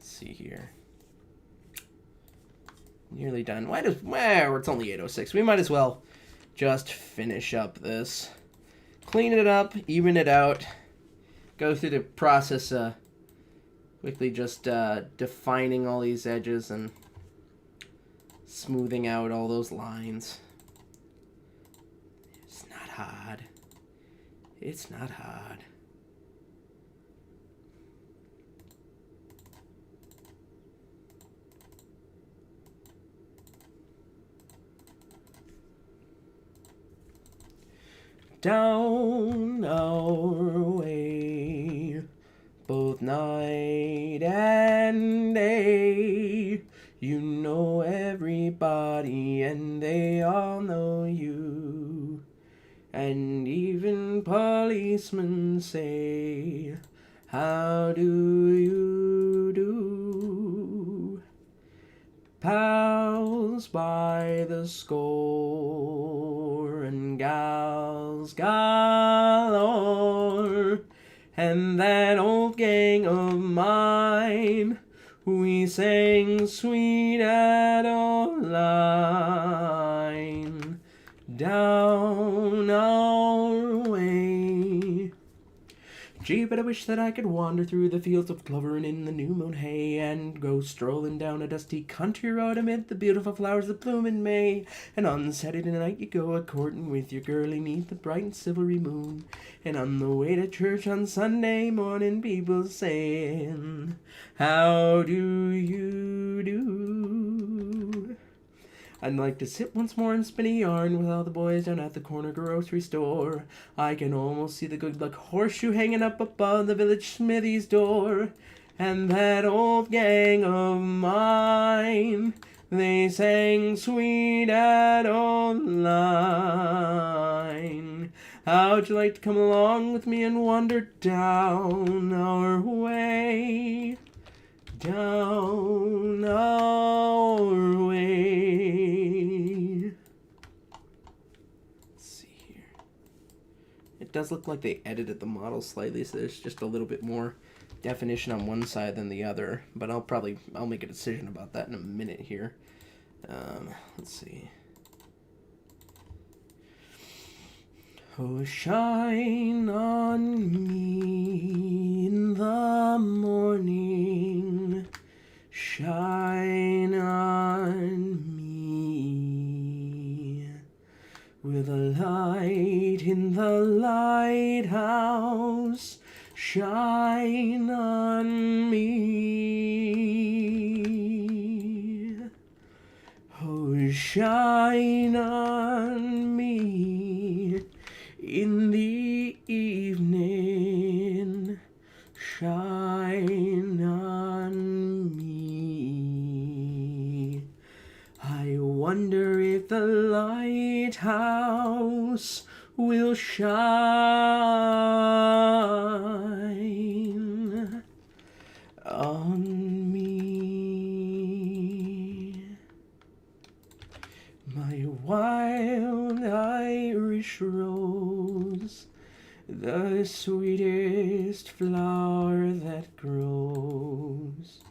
Speaker 1: See here. Nearly done. It's only 8:06. We might as well just finish up this. Clean it up, even it out. Go through the process quickly just defining all these edges and smoothing out all those lines. It's not hard. It's not hard. Down our way, both night and day. You know everybody and they all know you. And even policemen say, how do you do? Pals by the score and gals galore, and that old gang of mine, we sang Sweet Adeline down our way. Gee, but I wish that I could wander through the fields of clover and in the new moon hay, and go strolling down a dusty country road amid the beautiful flowers that bloom in May. And on Saturday night you go a-courting with your girlie neath the bright and silvery moon, and on the way to church on Sunday morning people saying, how do you do? I'd like to sit once more and spin a yarn with all the boys down at the corner grocery store. I can almost see the good luck horseshoe hanging up above the village smithy's door. And that old gang of mine, they sang Sweet Adeline. How'd you like to come along with me and wander down our way? Down our way. Let's see here. It does look like they edited the model slightly, so there's just a little bit more definition on one side than the other, but I'll make a decision about that in a minute here. Let's see. Oh, shine on me in the morning, shine on me with a light in the lighthouse, shine on me. Oh, shine on me in the evening, shine on me. I wonder if the lighthouse will shine on me. My wild Irish rose, the sweetest flower that grows.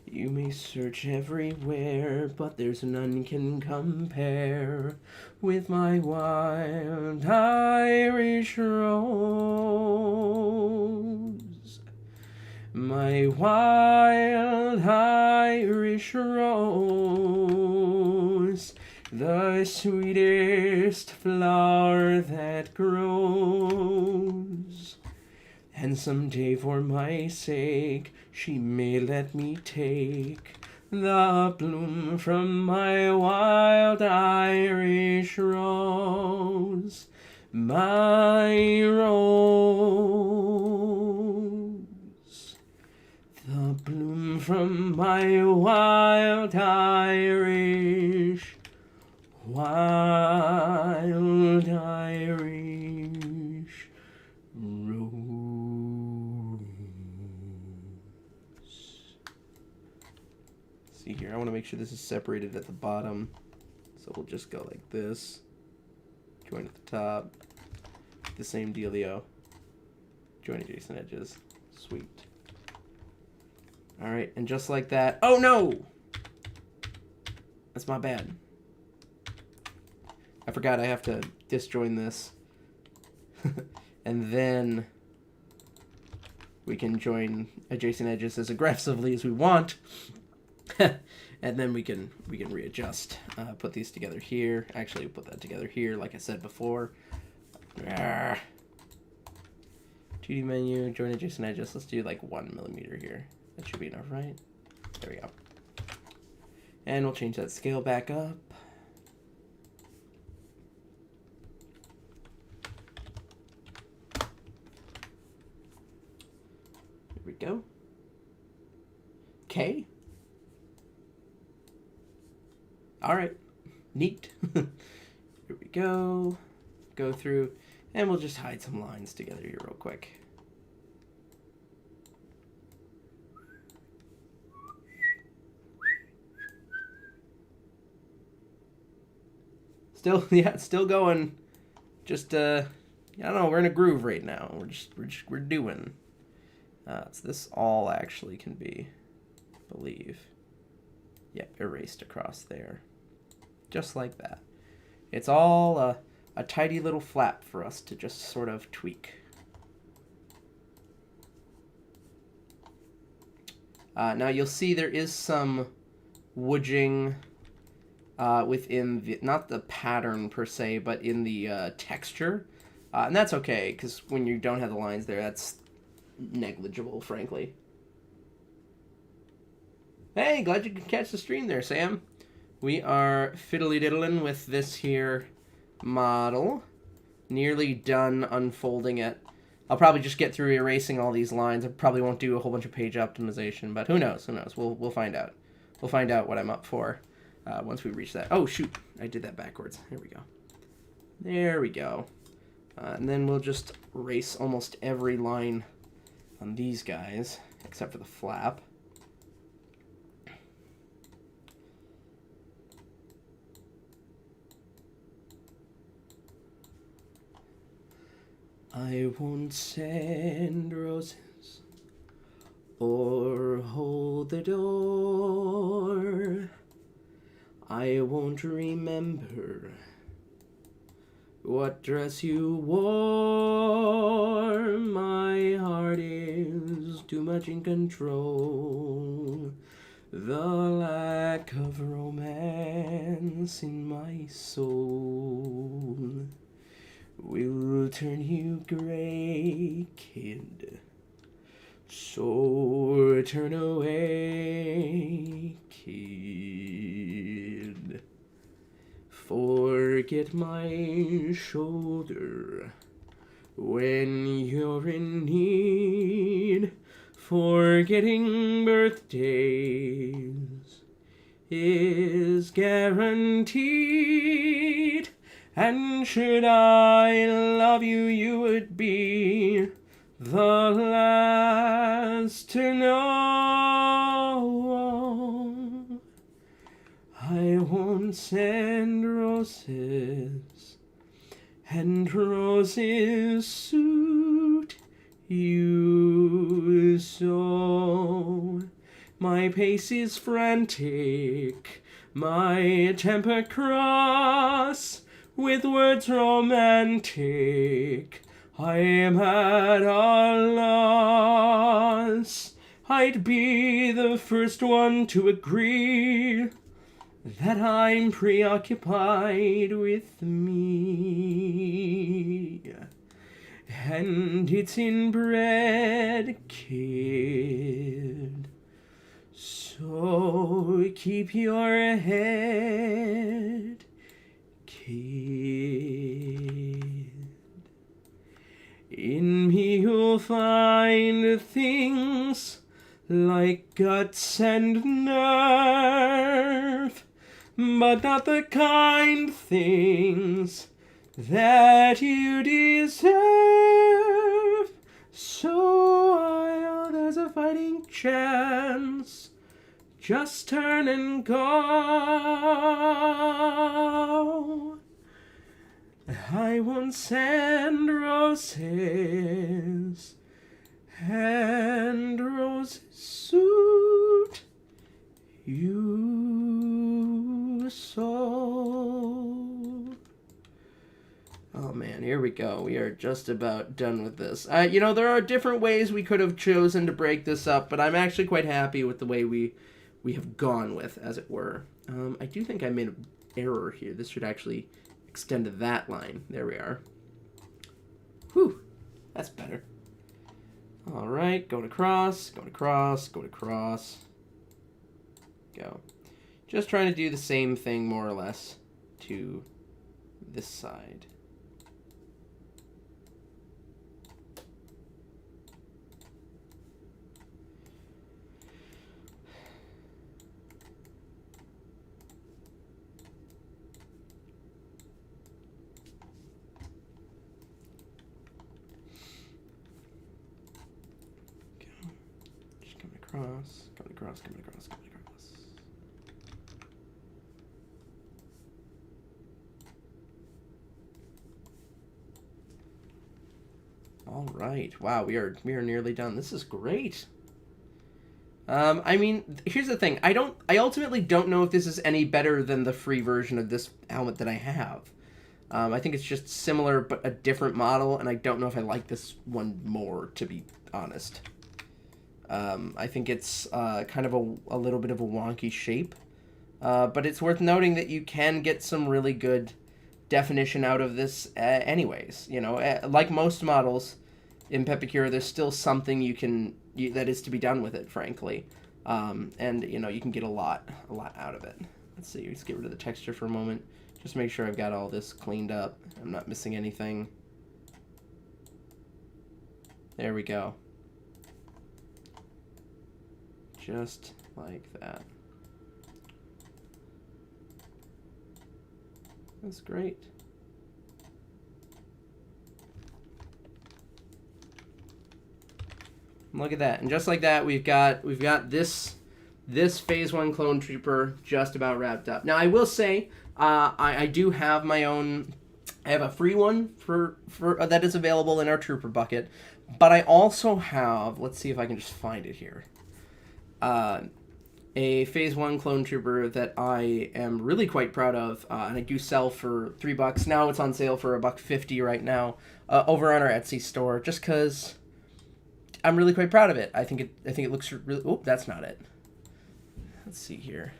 Speaker 1: You may search everywhere, but there's none can compare with my wild Irish rose. my wild Irish rose, the sweetest flower that grows. And someday for my sake she may let me take the bloom from my wild Irish rose, my rose. The bloom from my wild Irish, wild Irish rose. See here, I want to make sure this is separated at the bottom. So we'll just go like this. Join at the top. The same dealio. Join adjacent edges. Sweet. Alright, and just like that. Oh no! That's my bad. I forgot I have to disjoin this. And then we can join adjacent edges as aggressively as we want. And then we can readjust. Put these together here. Actually, put that together here, like I said before. 2D menu, join adjacent edges. Let's do like 1 millimeter here. That should be enough, right? There we go. And we'll change that scale back up. There we go. Okay. All right. Neat. Here we go. Go through, and we'll just hide some lines together here real quick. Still, yeah, it's still going. Just, I don't know. We're in a groove right now. We're doing. So this all actually can be, I believe. Yep, erased across there, just like that. It's all a tidy little flap for us to just sort of tweak. Now you'll see there is some woodging within the, not the pattern per se, but in the texture. And that's okay, because when you don't have the lines there, that's negligible, frankly. Hey, glad you could catch the stream there, Sam. We are fiddly-diddling with this here model. Nearly done unfolding it. I'll probably just get through erasing all these lines. I probably won't do a whole bunch of page optimization, but who knows? Who knows? We'll find out. We'll find out what I'm up for once we reach that. Oh, shoot. I did that backwards. Here we go. There we go. And then we'll just erase almost every line on these guys, except for the flap. I won't send roses or hold the door. I won't remember what dress you wore. My heart is too much in control. The lack of romance in my soul will turn you gray, kid. So turn away, kid. Forget my shoulder when you're in need. Forgetting birthdays is guaranteed. And should I love you, you would be the last to know. I won't send roses, and roses suit you so. My pace is frantic, my temper cross, with words romantic I am at a loss. I'd be the first one to agree that I'm preoccupied with me. And it's inbred, kid. So keep your head, kid. In me you'll find things like guts and nerve, but not the kind things that you deserve. So while there's a fighting chance, just turn and go. I won't send roses, and roses suit you so. Oh man, here we go. We are just about done with this. You know, there are different ways we could have chosen to break this up, but I'm actually quite happy with the way we have gone with, as it were. I do think I made an error here. This should actually extend to that line. There we are. Whew, that's better. All right, go to cross, go to cross, go to cross. Go. Just trying to do the same thing, more or less, to this side. Cross, coming across, coming across, coming across. All right. Wow, we are nearly done. This is great. I mean, here's the thing. I ultimately don't know if this is any better than the free version of this helmet that I have. I think it's just similar but a different model, and I don't know if I like this one more, to be honest. I think it's kind of a little bit of a wonky shape, but it's worth noting that you can get some really good definition out of this anyways. You know, like most models in Pepakura, there's still something that is to be done with it, frankly. And, you know, you can get a lot out of it. Let's see, let's get rid of the texture for a moment. Just make sure I've got all this cleaned up. I'm not missing anything. There we go. Just like that. That's great. Look at that. And just like that, we've got this Phase 1 Clone Trooper just about wrapped up. Now, I will say, I do have my own. I have a free one for that is available in our Trooper bucket, but I also have. Let's see if I can just find it here. A Phase 1 Clone Trooper that I am really quite proud of, and I do sell for $3. Now it's on sale for $1.50 right now over on our Etsy store, just because I'm really quite proud of it. I think it looks really. Oh, that's not it. Let's see here.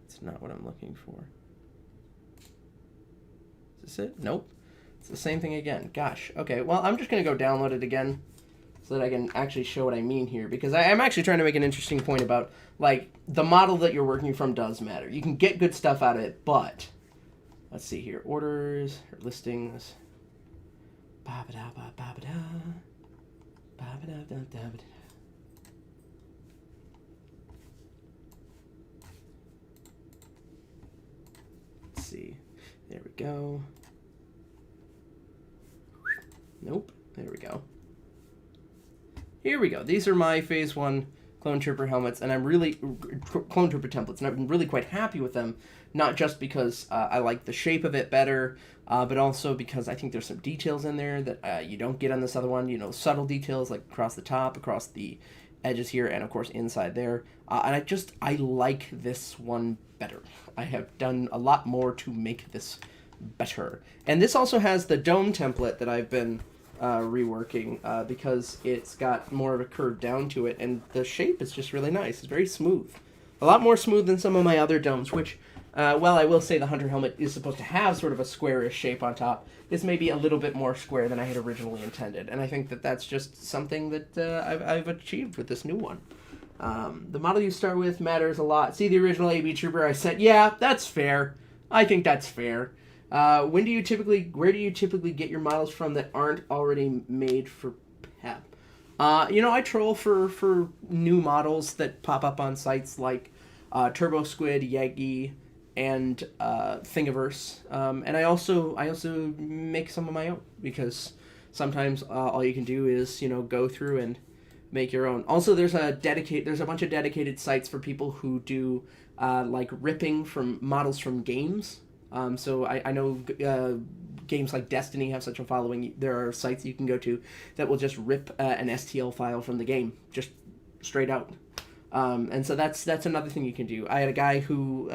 Speaker 1: It's not what I'm looking for. Is this it? Nope. It's the same thing again. Gosh. Okay, well, I'm just going to go download it again so that I can actually show what I mean here, because I'm actually trying to make an interesting point about, like, the model that you're working from does matter. You can get good stuff out of it, but let's see here. Orders, or listings. Ba-ba-da-ba-ba-ba-da. Ba-ba-da-da-da-ba-da. Let's see. There we go. Nope. There we go. Here we go. These are my Phase 1 Clone Trooper helmets, and I'm really... Clone Trooper templates, and I've been really quite happy with them, not just because I like the shape of it better, but also because I think there's some details in there that you don't get on this other one. You know, subtle details like across the top, across the edges here, and of course inside there. And I like this one better. I have done a lot more to make this better. And this also has the dome template that I've been reworking because it's got more of a curve down to it, and the shape is just really nice. It's very smooth. A lot more smooth than some of my other domes, which, well, I will say the Hunter helmet is supposed to have sort of a squarish shape on top. This may be a little bit more square than I had originally intended, and I think that that's just something that I've achieved with this new one. The model you start with matters a lot. See the original AB Trooper I said, yeah, that's fair. I think that's fair. Where do you typically get your models from that aren't already made for Pep? I troll for new models that pop up on sites like Turbo Squid, Yagi, and Thingiverse. And I also make some of my own, because sometimes all you can do is go through and make your own. Also, there's a bunch of dedicated sites for people who do like ripping from models from games. So I know games like Destiny have such a following. There are sites you can go to that will just rip an STL file from the game, just straight out. And so that's another thing you can do. I had a guy who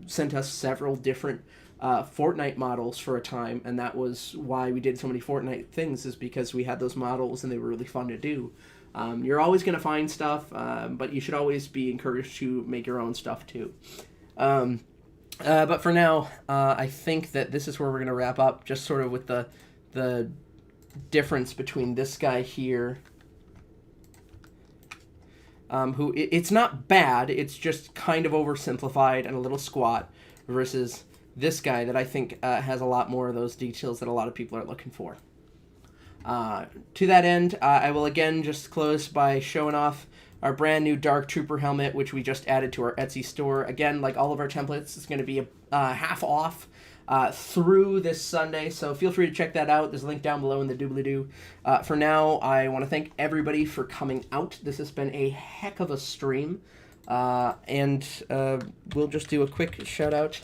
Speaker 1: sent us several different Fortnite models for a time, and that was why we did so many Fortnite things, is because we had those models and they were really fun to do. You're always going to find stuff, but you should always be encouraged to make your own stuff too. But for now, I think that this is where we're going to wrap up, just sort of with the difference between this guy here, who it's not bad, it's just kind of oversimplified and a little squat, versus this guy that I think has a lot more of those details that a lot of people are looking for. To that end, I will again just close by showing off our brand new Dark Trooper helmet, which we just added to our Etsy store. Again, like all of our templates, it's going to be half off through this Sunday, so feel free to check that out. There's a link down below in the doobly-doo. For now, I want to thank everybody for coming out. This has been a heck of a stream, and we'll just do a quick shout-out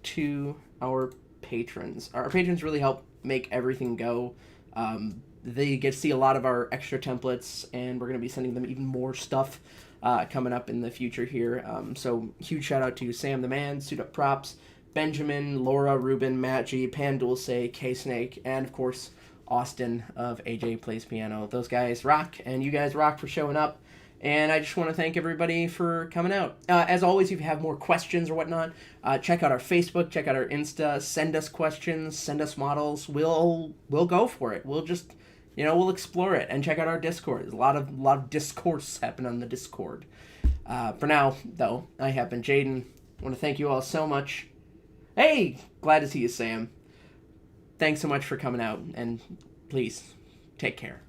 Speaker 1: to our patrons. Our patrons really help make everything go. They get to see a lot of our extra templates, and we're going to be sending them even more stuff coming up in the future here. So huge shout out to Sam the Man, Suit Up Props, Benjamin, Laura, Ruben, Matt G, Pan Dulce, K-Snake, and of course Austin of AJ Plays Piano. Those guys rock, and you guys rock for showing up. And I just want to thank everybody for coming out. As always, if you have more questions or whatnot, check out our Facebook, check out our Insta, send us questions, send us models. We'll go for it. We'll just, we'll explore it, and check out our Discord. There's a lot of discourse happening on the Discord. For now, though, I have been Jaden. I want to thank you all so much. Hey, glad to see you, Sam. Thanks so much for coming out, and please take care.